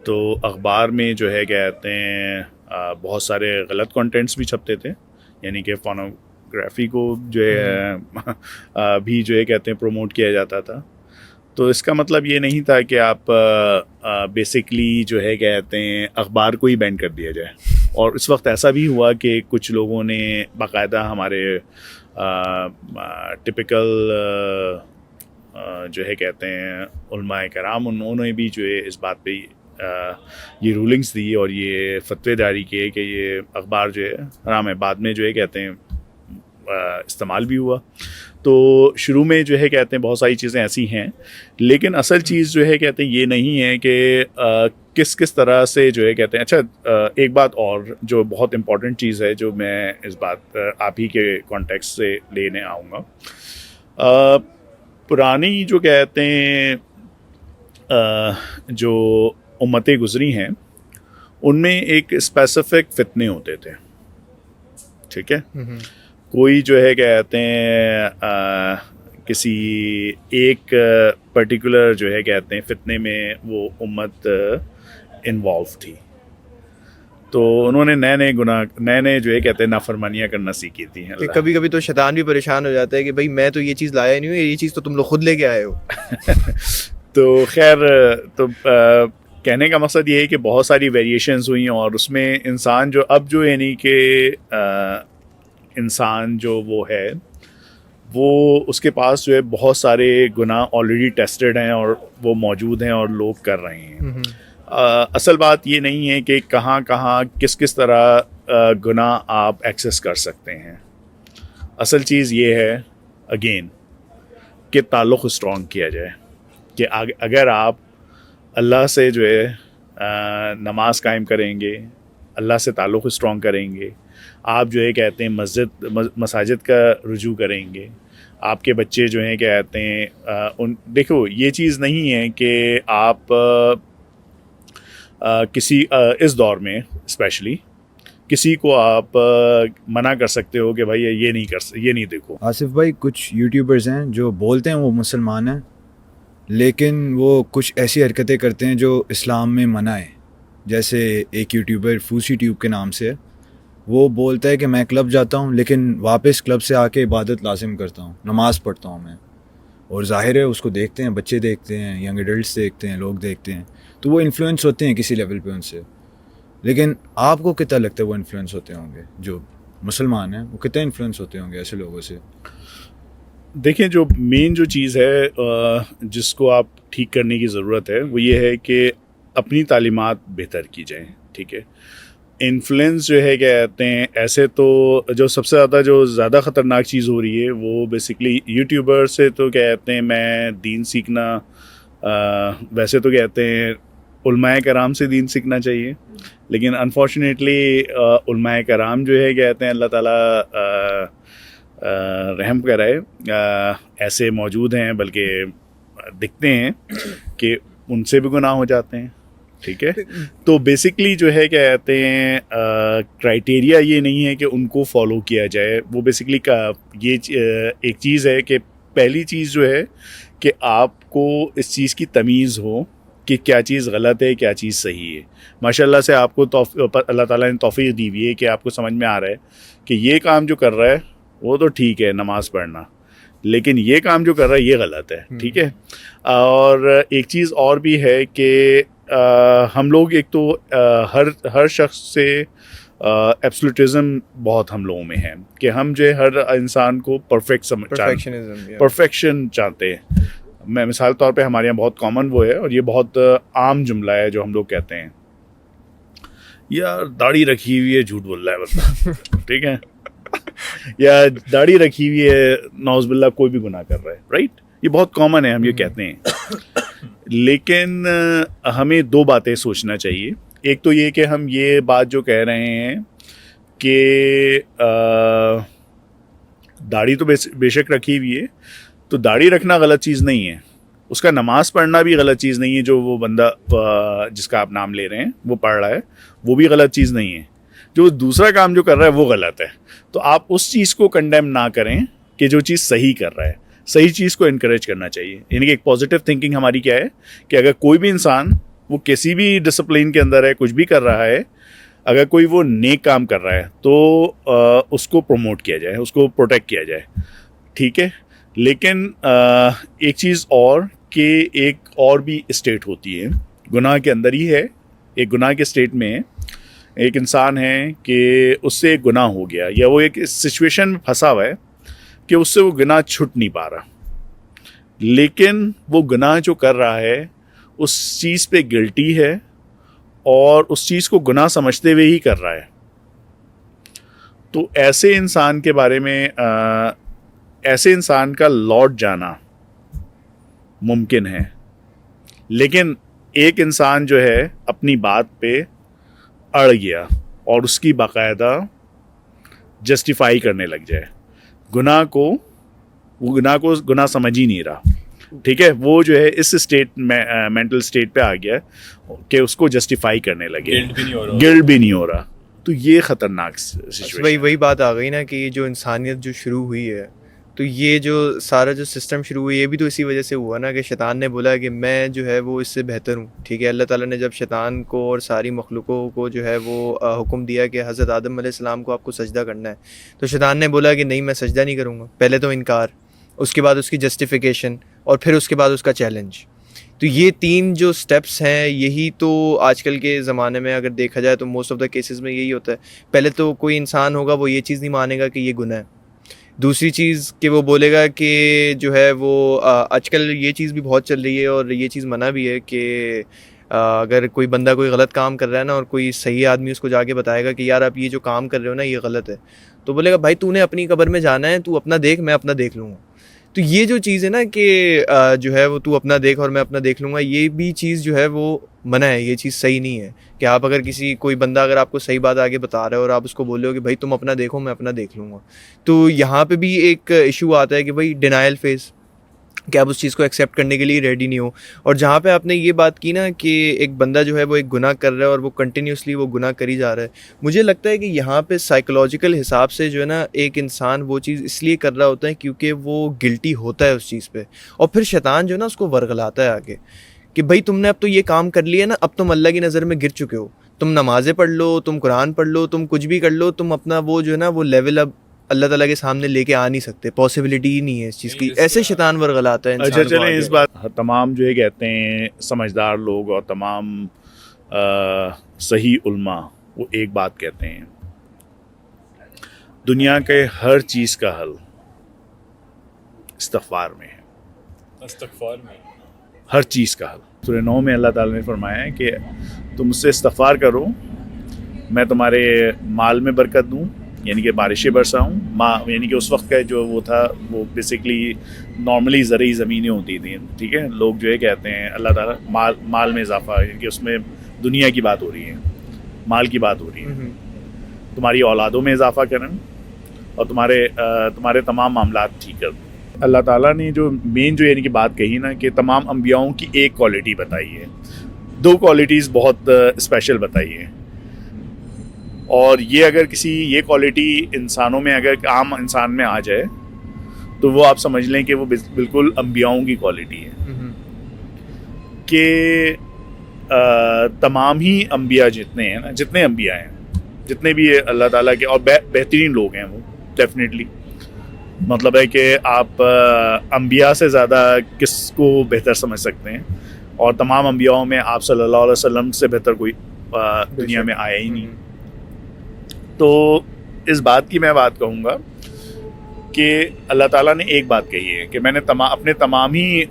تو اخبار میں جو ہے کہتے ہیں بہت سارے غلط کانٹینٹس بھی چھپتے تھے، یعنی کہ فونوگرافی کو جو ہے بھی جو ہے کہتے ہیں پروموٹ کیا جاتا تھا. تو اس کا مطلب یہ نہیں تھا کہ آپ بیسکلی جو ہے کہتے ہیں اخبار کو ہی بین کر دیا جائے. اور اس وقت ایسا بھی ہوا کہ کچھ لوگوں نے باقاعدہ ہمارے ٹپیکل جو ہے کہتے ہیں علماء کرام، انہوں نے بھی جو ہے اس بات پہ یہ رولنگز دی اور یہ فتوے جاری کیے کہ یہ اخبار جو ہے حرام ہے. بعد میں جو ہے کہتے ہیں استعمال بھی ہوا. تو شروع میں جو ہے کہتے ہیں بہت ساری چیزیں ایسی ہیں، لیکن اصل چیز جو ہے کہتے ہیں یہ نہیں ہے کہ کس طرح سے جو ہے کہتے ہیں. اچھا، ایک بات اور جو بہت امپورٹنٹ چیز ہے جو میں اس بات آپ ہی کے کانٹیکسٹ سے لینے آؤں گا، پرانی جو کہتے ہیں جو امتیں گزری ہیں ان میں ایک اسپیسیفک فتنے ہوتے تھے، ٹھیک ہے. کوئی جو ہے کہتے ہیں کسی ایک پرٹیکولر جو ہے کہتے ہیں فتنے میں وہ امت انوالو تھی، تو انہوں نے نئے جو ہے کہتے ہیں نافرمانیاں کرنا سیکھی تھی. کبھی کبھی تو شیطان بھی پریشان ہو جاتا ہے کہ بھائی میں تو یہ چیز لایا نہیں ہوں، یہ چیز تو تم لوگ خود لے کے آئے ہو. تو خیر، تو کہنے کا مقصد یہ ہے کہ بہت ساری ویریشنز ہوئیں، اور اس میں انسان جو اب جو یعنی کہ انسان جو وہ ہے وہ اس کے پاس جو ہے بہت سارے گناہ آلریڈی ٹیسٹڈ ہیں اور وہ موجود ہیں اور لوگ کر رہے ہیں. اصل بات یہ نہیں ہے کہ کہاں کس طرح گناہ آپ ایکسیس کر سکتے ہیں. اصل چیز یہ ہے اگین کہ تعلق اسٹرانگ کیا جائے، کہ اگر آپ اللہ سے جو ہے نماز قائم کریں گے، اللہ سے تعلق اسٹرانگ کریں گے، آپ جو ہے کہتے ہیں مساجد کا رجوع کریں گے، آپ کے بچے جو ہیں کہتے ہیں دیکھو یہ چیز نہیں ہے کہ آپ کسی اس دور میں اسپیشلی کسی کو آپ منع کر سکتے ہو کہ بھائی یہ نہیں دیکھو. آصف بھائی، کچھ یوٹیوبرز ہیں جو بولتے ہیں وہ مسلمان ہیں، لیکن وہ کچھ ایسی حرکتیں کرتے ہیں جو اسلام میں منع ہے. جیسے ایک یوٹیوبر فوسی ٹیوب کے نام سے، وہ بولتا ہے کہ میں کلب جاتا ہوں لیکن واپس کلب سے آ کے عبادت لازم کرتا ہوں، نماز پڑھتا ہوں میں. اور ظاہر ہے اس کو دیکھتے ہیں بچے، دیکھتے ہیں ینگ ایڈلٹس، دیکھتے ہیں لوگ، دیکھتے ہیں، تو وہ انفلوئنس ہوتے ہیں کسی لیول پہ ان سے. لیکن آپ کو کتنا لگتا ہے وہ انفلوئنس ہوتے ہوں گے؟ جو مسلمان ہیں وہ کتنے انفلوئنس ہوتے ہوں گے ایسے لوگوں سے؟ دیکھیں، جو مین جو چیز ہے جس کو آپ ٹھیک کرنے کی ضرورت ہے وہ یہ ہے کہ اپنی تعلیمات بہتر کی جائیں، ٹھیک ہے. انفلوئنس جو ہے کہتے ہیں ایسے تو جو سب سے زیادہ خطرناک چیز ہو رہی ہے وہ بیسکلی یوٹیوبر سے تو کہتے ہیں میں دین سیکھنا، ویسے تو کہتے ہیں علماء کرام سے دین سیکھنا چاہیے، لیکن انفارچونیٹلی علماء کرام جو ہے کہتے ہیں اللہ تعالیٰ رحم کرائے ایسے موجود ہیں، بلکہ دکھتے ہیں کہ ان سے بھی گناہ ہو جاتے ہیں، ٹھیک ہے. تو بیسکلی جو ہے کہتے ہیں کرائٹیریا یہ نہیں ہے کہ ان کو فالو کیا جائے. وہ بیسکلی یہ ایک چیز ہے کہ پہلی چیز جو ہے کہ آپ کو اس چیز کی تمیز ہو کہ کیا چیز غلط ہے، کیا چیز صحیح ہے. ماشاء اللہ سے آپ کو اللہ تعالیٰ نے توفیق دی ہوئی ہے کہ آپ کو سمجھ میں آ رہا ہے کہ یہ کام جو کر رہا ہے وہ تو ٹھیک ہے نماز پڑھنا، لیکن یہ کام جو کر رہا ہے یہ غلط ہے، ٹھیک ہے. اور ایک چیز اور بھی ہے کہ ہم لوگ ایک تو ہر شخص سے ایبسولوٹزم بہت ہم لوگوں میں ہے کہ ہم جو ہے ہر انسان کو پرفیکشن چاہتے ہیں. میں مثال طور پہ ہمارے یہاں بہت کامن وہ ہے, اور یہ بہت عام جملہ ہے جو ہم لوگ کہتے ہیں, یار داڑھی رکھی ہوئی ہے جھوٹ بول رہا ہے بندہ, ٹھیک ہے, یا داڑھی رکھی ہوئی ہے نعوذ باللہ کوئی بھی گناہ کر رہا ہے, رائٹ. یہ بہت کامن ہے, ہم یہ کہتے ہیں. لیکن ہمیں دو باتیں سوچنا چاہیے. ایک تو یہ کہ ہم یہ بات جو کہہ رہے ہیں کہ داڑھی تو بے شک رکھی ہوئی ہے, تو داڑھی رکھنا غلط چیز نہیں ہے, اس کا نماز پڑھنا بھی غلط چیز نہیں ہے. جو وہ بندہ جس کا آپ نام لے رہے ہیں وہ پڑھ رہا ہے وہ بھی غلط چیز نہیں ہے. جو دوسرا کام جو کر رہا ہے وہ غلط ہے. تو آپ اس چیز کو کنڈیم نہ کریں کہ جو چیز صحیح کر رہا ہے. صحیح چیز کو انکریج کرنا چاہیے. یعنی کہ ایک پازیٹیو تھنکنگ ہماری کیا ہے کہ اگر کوئی بھی انسان وہ کسی بھی ڈسپلین کے اندر ہے, کچھ بھی کر رہا ہے, اگر کوئی وہ نیک کام کر رہا ہے تو اس کو پروموٹ کیا جائے, اس کو پروٹیکٹ کیا جائے, ٹھیک ہے. لیکن ایک چیز اور کہ ایک اور بھی اسٹیٹ ہوتی ہے گناہ کے اندر ہی ہے. ایک گناہ کے اسٹیٹ میں ایک انسان ہے کہ اس سے ایک گناہ ہو گیا, یا وہ ایک سچویشن میں پھنسا ہوا ہے کہ اس سے وہ گناہ چھٹ نہیں پا رہا, لیکن وہ گناہ جو کر رہا ہے اس چیز پہ گلٹی ہے اور اس چیز کو گناہ سمجھتے ہوئے ہی کر رہا ہے. تو ایسے انسان کے بارے میں ایسے انسان کا لوٹ جانا ممکن ہے. لیکن ایک انسان جو ہے اپنی بات پہ اڑ گیا اور اس کی باقاعدہ جسٹیفائی کرنے لگ جائے گناہ کو, وہ گناہ کو گناہ سمجھ ہی نہیں رہا, ٹھیک ہے, وہ جو ہے اس اسٹیٹ میں مینٹل اسٹیٹ پہ آ گیا کہ اس کو جسٹیفائی کرنے لگے, گلٹ بھی نہیں ہو رہا. تو یہ خطرناک سچویشن. وہی بات آ گئی نا کہ جو انسانیت جو شروع ہوئی ہے, تو یہ جو سارا جو سسٹم شروع ہوا یہ بھی تو اسی وجہ سے ہوا نا کہ شیطان نے بولا کہ میں جو ہے وہ اس سے بہتر ہوں, ٹھیک ہے. اللہ تعالیٰ نے جب شیطان کو اور ساری مخلوقوں کو جو ہے وہ حکم دیا کہ حضرت آدم علیہ السلام کو آپ کو سجدہ کرنا ہے, تو شیطان نے بولا کہ نہیں میں سجدہ نہیں کروں گا. پہلے تو انکار, اس کے بعد اس کی جسٹیفیکیشن, اور پھر اس کے بعد اس کا چیلنج. تو یہ تین جو سٹیپس ہیں یہی تو آج کل کے زمانے میں اگر دیکھا جائے تو موسٹ آف دا کیسز میں یہی ہوتا ہے. پہلے تو کوئی انسان ہوگا وہ یہ چیز نہیں مانے گا کہ یہ گناہ ہے. دوسری چیز کہ وہ بولے گا کہ جو ہے وہ آج کل یہ چیز بھی بہت چل رہی ہے اور یہ چیز منع بھی ہے کہ اگر کوئی بندہ کوئی غلط کام کر رہا ہے نا اور کوئی صحیح آدمی اس کو جا کے بتائے گا کہ یار آپ یہ جو کام کر رہے ہو نا یہ غلط ہے, تو بولے گا بھائی تو نے اپنی قبر میں جانا ہے, تو اپنا دیکھ میں اپنا دیکھ لوں گا. تو یہ جو چیز ہے نا کہ جو ہے وہ تو اپنا دیکھ اور میں اپنا دیکھ لوں گا, یہ بھی چیز جو ہے وہ منع ہے. یہ چیز صحیح نہیں ہے کہ آپ اگر کوئی بندہ اگر آپ کو صحیح بات آگے بتا رہا ہے اور آپ اس کو بول رہے ہو کہ بھائی تم اپنا دیکھو میں اپنا دیکھ لوں گا. تو یہاں پہ بھی ایک ایشو آتا ہے کہ بھائی ڈینائل فیز, کہ آپ اس چیز کو ایکسیپٹ کرنے کے لیے ریڈی نہیں ہو. اور جہاں پہ آپ نے یہ بات کی نا کہ ایک بندہ جو ہے وہ ایک گناہ کر رہا ہے اور وہ کنٹینیوسلی وہ گناہ کری جا رہا ہے, مجھے لگتا ہے کہ یہاں پہ سائیکولوجیکل حساب سے جو ہے نا ایک انسان وہ چیز اس لیے کر رہا ہوتا ہے کیونکہ وہ گلٹی ہوتا ہے اس چیز پہ, اور پھر شیطان جو ہے نا اس کو ورغلاتا ہے آگے کہ بھائی تم نے اب تو یہ کام کر لیا نا, اب تم اللہ کی نظر میں گر چکے ہو, تم نمازیں پڑھ لو, تم قرآن پڑھ لو, تم کچھ بھی کر لو, تم اپنا وہ جو ہے نا وہ لیول اب اللہ تعالیٰ کے سامنے لے کے آ نہیں سکتے, پاسبلٹی ہی نہیں ہے اس چیز کی. ایسے شیطان ورغلاتا ہے. اچھا چلیں اس بات, تمام جو ہے کہتے ہیں سمجھدار لوگ اور تمام صحیح علماء وہ ایک بات کہتے ہیں, دنیا کے ہر چیز کا حل استغفار میں ہے. استغفار میں ہر چیز کا حل. سورہ 9 میں اللہ تعالیٰ نے فرمایا ہے کہ تم مجھ سے استغفار کرو, میں تمہارے مال میں برکت دوں, یعنی کہ بارشیں برساؤں. یعنی کہ اس وقت کا جو وہ تھا وہ بیسکلی نارملی زرعی زمینیں ہوتی تھیں, ٹھیک ہے. لوگ جو ہے کہتے ہیں اللہ تعالیٰ مال میں اضافہ, یعنی کہ اس میں دنیا کی بات ہو رہی ہے, مال کی بات ہو رہی ہے. تمہاری اولادوں میں اضافہ کریں اور تمہارے تمام معاملات ٹھیک کر دوں. اللہ تعالیٰ نے جو مین جو یعنی کہ بات کہی نا کہ تمام انبیاؤں کی ایک کوالٹی بتائی ہے, دو کوالٹیز بہت اسپیشل بتائی ہیں. اور یہ اگر یہ کوالٹی انسانوں میں اگر عام انسان میں آ جائے تو وہ آپ سمجھ لیں کہ وہ بالکل انبیاؤں کی کوالٹی ہے. کہ تمام ہی انبیاء جتنے ہیں نا, جتنے انبیاء ہیں, جتنے بھی اللہ تعالیٰ کے اور بہترین لوگ ہیں وہ ڈیفینیٹلی, مطلب ہے کہ آپ انبیاء سے زیادہ کس کو بہتر سمجھ سکتے ہیں, اور تمام انبیاؤں میں آپ صلی اللہ علیہ وسلم سے بہتر کوئی دنیا میں آیا ہی نہیں. تو اس بات کی میں بات کہوں گا کہ اللہ تعالیٰ نے ایک بات کہی ہے کہ میں نے اپنے تمام ہی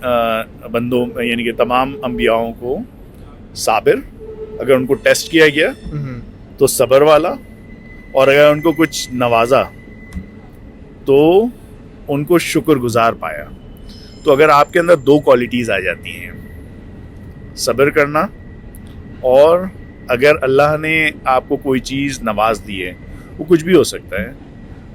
بندوں یعنی کہ تمام انبیاؤں کو صابر، اگر ان کو ٹیسٹ کیا گیا تو صبر والا، اور اگر ان کو کچھ نوازا تو ان کو شکر گزار پایا. تو اگر آپ کے اندر دو کوالٹیز آ جاتی ہیں، صبر کرنا، اور اگر اللہ نے آپ کو کوئی چیز نواز دی ہے، وہ کچھ بھی ہو سکتا ہے،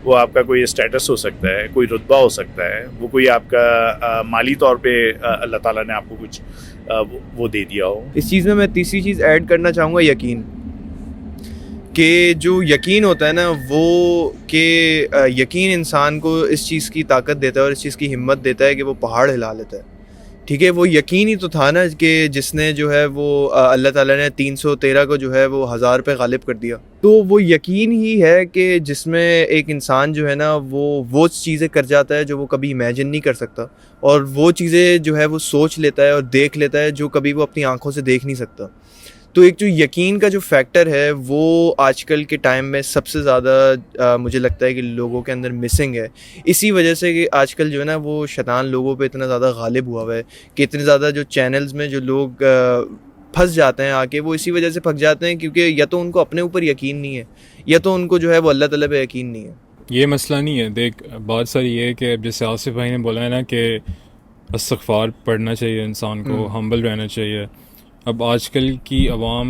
وہ آپ کا کوئی اسٹیٹس ہو سکتا ہے، کوئی رتبہ ہو سکتا ہے، وہ کوئی آپ کا مالی طور پہ اللہ تعالیٰ نے آپ کو کچھ وہ دے دیا ہو. اس چیز میں تیسری چیز ایڈ کرنا چاہوں گا، یقین. کہ جو یقین ہوتا ہے نا وہ کہ یقین انسان کو اس چیز کی طاقت دیتا ہے اور اس چیز کی ہمت دیتا ہے کہ وہ پہاڑ ہلا لیتا ہے. ٹھیک ہے، وہ یقین ہی تو تھا نا کہ جس نے جو ہے وہ اللہ تعالیٰ نے 313 کو جو ہے وہ 1000 پہ غالب کر دیا. تو وہ یقین ہی ہے کہ جس میں ایک انسان جو ہے نا وہ چیزیں کر جاتا ہے جو وہ کبھی امیجن نہیں کر سکتا، اور وہ چیزیں جو ہے وہ سوچ لیتا ہے اور دیکھ لیتا ہے جو کبھی وہ اپنی آنکھوں سے دیکھ نہیں سکتا. تو ایک جو یقین کا جو فیکٹر ہے وہ آج کل کے ٹائم میں سب سے زیادہ مجھے لگتا ہے کہ لوگوں کے اندر مسنگ ہے. اسی وجہ سے کہ آج کل جو ہے نا وہ شیطان لوگوں پہ اتنا زیادہ غالب ہوا ہے کہ اتنے زیادہ جو چینلز میں جو لوگ پھنس جاتے ہیں آ کے، وہ اسی وجہ سے پھنس جاتے ہیں کیونکہ یا تو ان کو اپنے اوپر یقین نہیں ہے، یا تو ان کو جو ہے وہ اللہ تعالیٰ پہ یقین نہیں ہے. یہ مسئلہ نہیں ہے. دیکھ، بات ساری یہ ہے کہ جیسے آصف بھائی نے بولا ہے نا کہ استغفار پڑھنا چاہیے انسان کو، ہمبل رہنا چاہیے. اب آج کل کی عوام،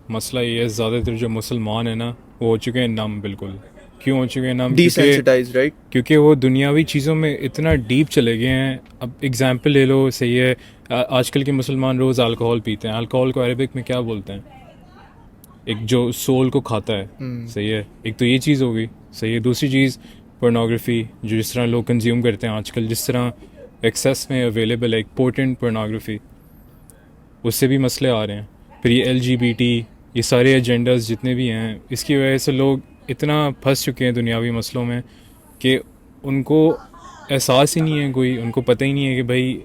مسئلہ یہ ہے زیادہ تر جو مسلمان ہیں نا وہ ہو چکے ہیں نم. بالکل کیوں ہو چکے ہیں نم؟ Desensitise, right? کیونکہ وہ دنیاوی چیزوں میں اتنا ڈیپ چلے گئے ہیں. اب ایگزامپل لے لو، صحیح ہے، آج کل کے مسلمان روز الکوہول پیتے ہیں. الکوہول کو عربک میں کیا بولتے ہیں؟ ایک جو سول کو کھاتا ہے. صحیح ہے، ایک تو یہ چیز ہوگی. صحیح ہے. دوسری چیز پورنوگرافی، جو جس طرح لوگ کنزیوم کرتے ہیں آج کل، جس طرح ایکسیس میں اویلیبل ہے ایک پورٹنٹ پورنوگرافی، اس سے بھی مسئلے آ رہے ہیں. پھر یہ LGBT، یہ سارے ایجنڈاز جتنے بھی ہیں، اس کی وجہ سے لوگ اتنا پھنس چکے ہیں دنیاوی مسئلوں میں کہ ان کو احساس ہی نہیں ہے کوئی، ان کو پتہ ہی نہیں ہے کہ بھائی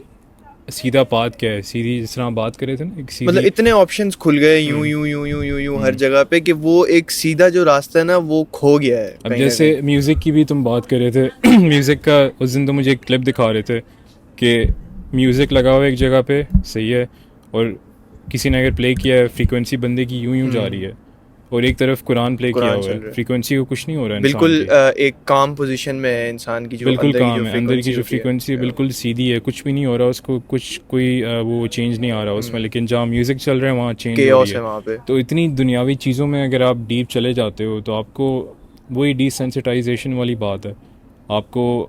سیدھا پاتھ کیا ہے. سیدھی جس طرح بات کرے تھے نا، مطلب اتنے آپشنز کھل گئے یوں یوں یوں یوں یوں یوں ہر جگہ پہ کہ وہ ایک سیدھا جو راستہ ہے نا وہ کھو گیا ہے. اب جیسے میوزک کی بھی تم بات کر رہے تھے، میوزک کا اس دن تو مجھے ایک کلپ دکھا رہے تھے کہ میوزک لگا ہوا ایک جگہ پہ، صحیح ہے، اور کسی نے اگر پلے کیا ہے، فریکوینسی بندے کی یوں یوں جا رہی ہے، اور ایک طرف قرآن پلے کیا ہوا ہے، فریکوینسی کو کچھ نہیں ہو رہا ہے. بالکل ایک کام پوزیشن میں ہے انسان کی، جو بالکل کام ہے، اندر کی جو فریکوینسی بالکل سیدھی ہے، کچھ بھی نہیں ہو رہا اس کو، کچھ کوئی وہ چینج نہیں آ رہا اس میں. لیکن جہاں میوزک چل رہا ہے وہاں چینج ہو رہی ہے وہاں پہ. تو اتنی دنیاوی چیزوں میں اگر آپ ڈیپ چلے جاتے ہو تو آپ کو وہی ڈی سینسٹائزیشن والی بات ہے. آپ کو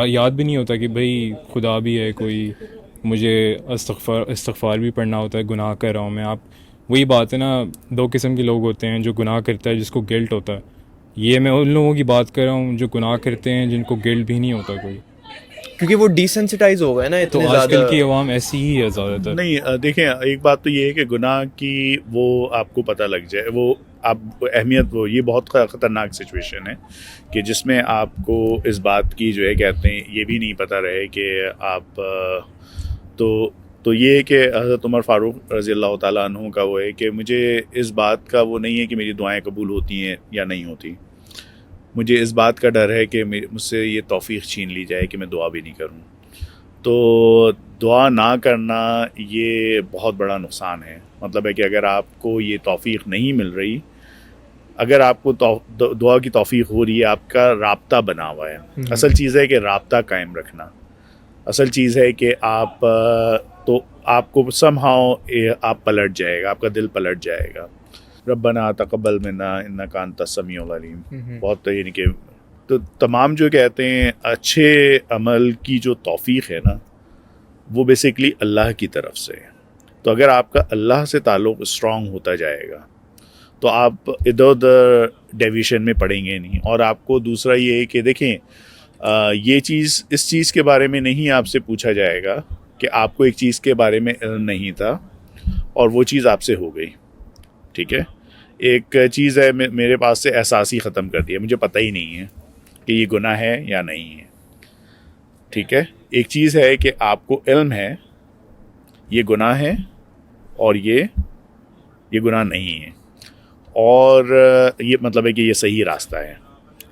یاد بھی نہیں ہوتا کہ بھائی خدا بھی ہے کوئی، مجھے استغفار بھی پڑھنا ہوتا ہے، گناہ کر رہا ہوں میں. آپ وہی بات ہے نا، دو قسم کے لوگ ہوتے ہیں، جو گناہ کرتا ہے جس کو گلٹ ہوتا ہے. یہ میں ان لوگوں کی بات کر رہا ہوں جو گناہ کرتے ہیں جن کو گلٹ بھی نہیں ہوتا کوئی، کیونکہ وہ ڈیسینسٹائز ہو گئے نا اتنے تو زیادہ. آج کل کی عوام ایسی ہی ہے زیادہ تر. نہیں دیکھیں، ایک بات تو یہ ہے کہ گناہ کی وہ آپ کو پتہ لگ جائے، وہ آپ اہمیت، وہ یہ بہت خطرناک سچویشن ہے کہ جس میں آپ کو اس بات کی جو ہے کہتے ہیں یہ بھی نہیں پتہ رہے کہ آپ تو یہ کہ حضرت عمر فاروق رضی اللہ تعالیٰ عنہ کا وہ ہے کہ مجھے اس بات کا وہ نہیں ہے کہ میری دعائیں قبول ہوتی ہیں یا نہیں ہوتی. مجھے اس بات کا ڈر ہے کہ مجھ سے یہ توفیق چھین لی جائے کہ میں دعا بھی نہیں کروں. تو دعا نہ کرنا یہ بہت بڑا نقصان ہے. مطلب ہے کہ اگر آپ کو یہ توفیق نہیں مل رہی، اگر آپ کو دعا کی توفیق ہو رہی ہے، آپ کا رابطہ بنا ہوا ہے. اصل چیز ہے کہ رابطہ قائم رکھنا. اصل چیز ہے کہ آپ کو سم ہاؤ آپ پلٹ جائے گا، آپ کا دل پلٹ جائے گا. ربنا تقبل منا انک انت السمیع العلیم. بہت یعنی کہ تو تمام جو کہتے ہیں اچھے عمل کی جو توفیق ہے نا، وہ بیسیکلی اللہ کی طرف سے ہے. تو اگر آپ کا اللہ سے تعلق اسٹرانگ ہوتا جائے گا تو آپ ادھر ادھر ڈیویشن میں پڑیں گے نہیں. اور آپ کو دوسرا یہ ہے کہ دیکھیں، یہ چیز، اس چیز کے بارے میں نہیں آپ سے پوچھا جائے گا کہ آپ کو ایک چیز کے بارے میں علم نہیں تھا اور وہ چیز آپ سے ہو گئی. ٹھیک ہے، ایک چیز ہے میرے پاس سے احساس ہی ختم کر دیا، مجھے پتہ ہی نہیں ہے کہ یہ گناہ ہے یا نہیں ہے. ٹھیک ہے، ایک چیز ہے کہ آپ کو علم ہے یہ گناہ ہے اور یہ گناہ نہیں ہے، اور یہ مطلب ہے کہ یہ صحیح راستہ ہے.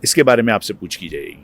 اس کے بارے میں آپ سے پوچھ کی جائے گی.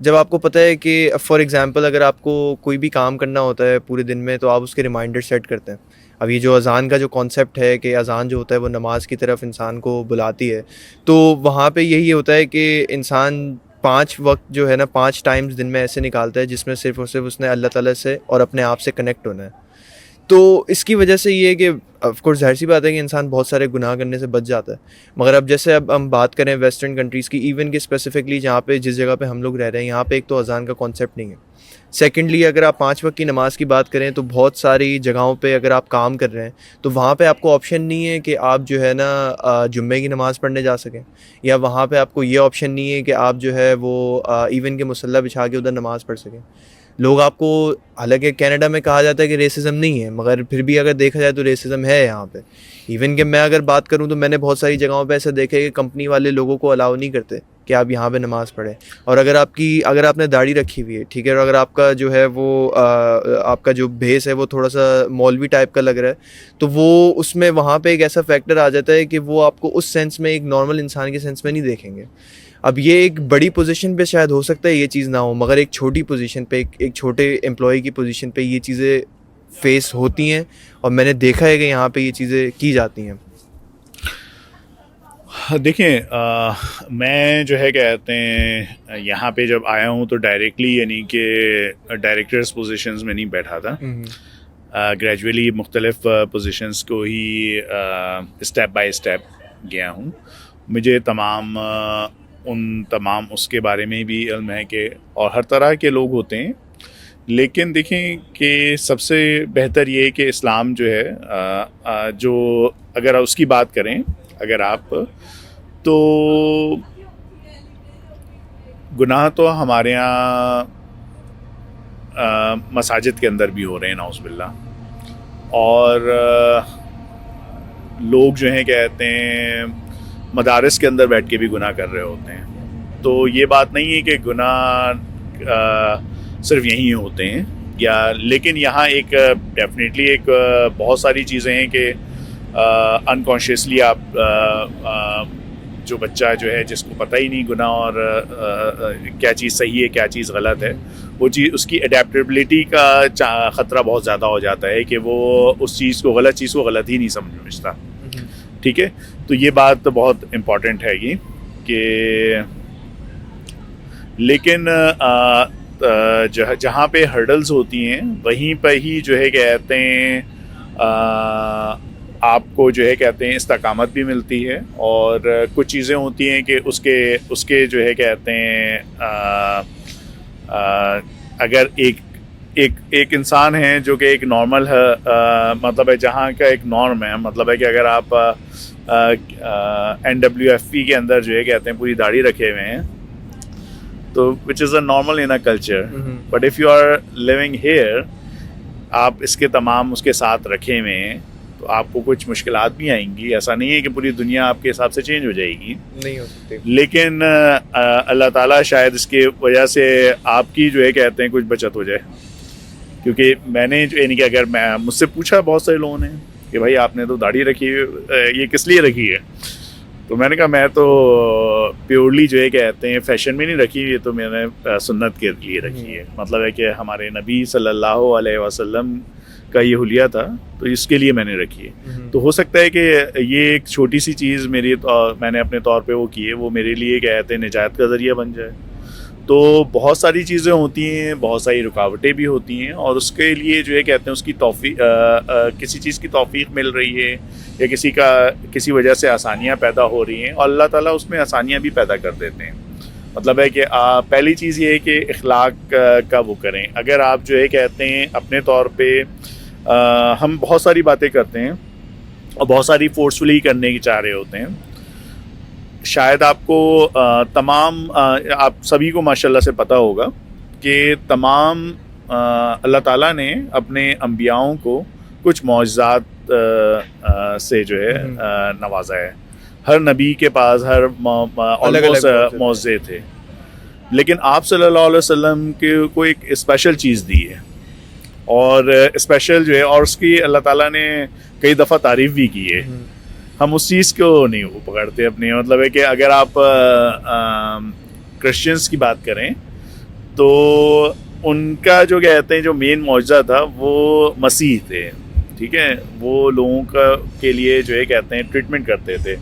جب آپ کو پتہ ہے کہ فار ایگزامپل اگر آپ کو کوئی بھی کام کرنا ہوتا ہے پورے دن میں تو آپ اس کے ریمائنڈر سیٹ کرتے ہیں. اب یہ جو اذان کا جو کانسیپٹ ہے کہ اذان جو ہوتا ہے وہ نماز کی طرف انسان کو بلاتی ہے, تو وہاں پہ یہی ہوتا ہے کہ انسان 5 وقت جو ہے نا 5 ٹائمز دن میں ایسے نکالتا ہے جس میں صرف اور صرف اس نے اللہ تعالیٰ سے اور اپنے آپ سے کنیکٹ ہونا ہے. تو اس کی وجہ سے یہ ہے کہ آف کورس ظاہر سی بات ہے کہ انسان بہت سارے گناہ کرنے سے بچ جاتا ہے, مگر اب جیسے اب ہم بات کریں ویسٹرن کنٹریز کی, ایون کہ اسپیسیفکلی جہاں پہ جس جگہ پہ ہم لوگ رہ رہے ہیں یہاں پہ ایک تو اذان کا کانسیپٹ نہیں ہے. سیکنڈلی اگر آپ 5 وقت کی نماز کی بات کریں تو بہت ساری جگہوں پہ اگر آپ کام کر رہے ہیں تو وہاں پہ آپ کو آپشن نہیں ہے کہ آپ جو ہے نا جمعے کی نماز پڑھنے جا سکیں, یا وہاں پہ آپ کو یہ آپشن نہیں ہے کہ آپ جو ہے وہ ایون کہ مصلی بچھا کے ادھر نماز پڑھ سکیں. لوگ آپ کو, حالانکہ کینیڈا میں کہا جاتا ہے کہ ریسزم نہیں ہے, مگر پھر بھی اگر دیکھا جائے تو ریسزم ہے یہاں پہ. ایون کہ میں اگر بات کروں تو میں نے بہت ساری جگہوں پہ ایسا دیکھا ہے کہ کمپنی والے لوگوں کو الاؤ نہیں کرتے کہ آپ یہاں پہ نماز پڑھیں. اور اگر آپ نے داڑھی رکھی ہوئی ہے, ٹھیک ہے, اور اگر آپ کا جو ہے وہ آپ کا جو بھیس ہے وہ تھوڑا سا مولوی ٹائپ کا لگ رہا ہے, تو وہ اس میں وہاں پہ ایک ایسا فیکٹر آ جاتا ہے کہ وہ آپ کو اس سینس میں ایک نارمل انسان کے سینس میں نہیں دیکھیں گے. اب یہ ایک بڑی پوزیشن پہ شاید ہو سکتا ہے یہ چیز نہ ہو, مگر ایک چھوٹی پوزیشن پہ, ایک چھوٹے امپلائی کی پوزیشن پہ یہ چیزیں فیس ہوتی ہیں, اور میں نے دیکھا ہے کہ یہاں پہ یہ چیزیں کی جاتی ہیں. دیکھیں میں جو ہے کہتے ہیں یہاں پہ جب آیا ہوں تو ڈائریکٹلی یعنی کہ ڈائریکٹرز پوزیشنز میں نہیں بیٹھا تھا. گریجولی مختلف پوزیشنز کو ہی اسٹیپ بائی اسٹیپ گیا ہوں. مجھے تمام اس کے بارے میں بھی علم ہے کہ اور ہر طرح کے لوگ ہوتے ہیں, لیکن دیکھیں کہ سب سے بہتر یہ ہے کہ اسلام جو ہے جو اگر اس کی بات کریں اگر آپ, تو گناہ تو ہمارے یہاں مساجد کے اندر بھی ہو رہے ہیں نعوذ باللہ, اور لوگ جو ہیں کہتے ہیں مدارس کے اندر بیٹھ کے بھی گناہ کر رہے ہوتے ہیں. تو یہ بات نہیں ہے کہ گناہ صرف یہیں ہوتے ہیں یا, لیکن یہاں ایک ڈیفینیٹلی ایک بہت ساری چیزیں ہیں کہ انکانشیسلی آپ جو بچہ جو ہے جس کو پتہ ہی نہیں گناہ اور کیا چیز صحیح ہے کیا چیز غلط ہے, وہ چیز اس کی اڈیپٹیبلٹی کا خطرہ بہت زیادہ ہو جاتا ہے کہ وہ اس چیز کو غلط ہی نہیں سمجھتا. ٹھیک ہے, تو یہ بات بہت امپورٹنٹ ہے یہ کہ, لیکن جہاں پہ ہرڈلز ہوتی ہیں وہیں پہ ہی جو ہے کہتے ہیں آپ کو جو ہے کہتے ہیں استقامت بھی ملتی ہے, اور کچھ چیزیں ہوتی ہیں کہ اس کے جو ہے کہتے ہیں اگر ایک انسان ہے جو کہ ایک نارمل ہے, مطلب ہے جہاں کا ایک نارم ہے, مطلب ہے کہ اگر آپ NWFP کے اندر جو ہے کہتے ہیں پوری داڑھی رکھے ہوئے ہیں تو which is a normal in a culture, but if you are living here آپ اس کے ساتھ رکھے ہوئے ہیں تو آپ کو کچھ مشکلات بھی آئیں گی. ایسا نہیں ہے کہ پوری دنیا آپ کے حساب سے چینج ہو جائے گی, نہیں ہو سکتی, لیکن اللہ تعالیٰ شاید اس کی وجہ سے آپ کی جو ہے کہتے ہیں کچھ بچت ہو جائے. کیونکہ میں نے جو یعنی کہ اگر مجھ سے پوچھا بہت سارے لوگوں نے کہ بھائی آپ نے تو داڑھی رکھی یہ کس لیے رکھی ہے, تو میں نے کہا میں تو پیورلی جو ہے کہتے ہیں فیشن میں نہیں رکھی, یہ تو میں نے سنت کے لیے رکھی ہے. مطلب ہے کہ ہمارے نبی صلی اللہ علیہ وسلم کا یہ حلیہ تھا تو اس کے لیے میں نے رکھی ہے. تو ہو سکتا ہے کہ یہ ایک چھوٹی سی چیز میں نے اپنے طور پہ وہ کی ہے, وہ میرے لیے کہتے ہیں نجات کا ذریعہ بن جائے. تو بہت ساری چیزیں ہوتی ہیں, بہت ساری رکاوٹیں بھی ہوتی ہیں, اور اس کے لیے جو ہے کہتے ہیں اس کی توفیق کسی چیز کی توفیق مل رہی ہے یا کسی وجہ سے آسانیاں پیدا ہو رہی ہیں, اور اللہ تعالیٰ اس میں آسانیاں بھی پیدا کر دیتے ہیں. مطلب ہے کہ پہلی چیز یہ ہے کہ اخلاق کا وہ کریں. اگر آپ جو ہے کہتے ہیں اپنے طور پہ ہم بہت ساری باتیں کرتے ہیں اور بہت ساری فورسفلی کرنے کی چاہ رہے ہوتے ہیں, شاید آپ کو تمام آپ سبھی کو ماشاءاللہ سے پتہ ہوگا کہ تمام اللہ تعالیٰ نے اپنے انبیاؤں کو کچھ معجزات سے جو ہے نوازا ہے. ہر نبی کے پاس ہر معجزے تھے, لیکن آپ صلی اللہ علیہ وسلم کو ایک اسپیشل چیز دی ہے, اور اسپیشل جو ہے, اور اس کی اللہ تعالیٰ نے کئی دفعہ تعریف بھی کی ہے. ہم اس چیز کو نہیں وہ پکڑتے اپنی. مطلب ہے کہ اگر آپ کرسچنس کی بات کریں تو ان کا جو کہتے ہیں جو مین معجزہ تھا وہ مسیح تھے، ٹھیک ہے، وہ لوگوں کے لیے جو ہے کہتے ہیں ٹریٹمنٹ کرتے تھے.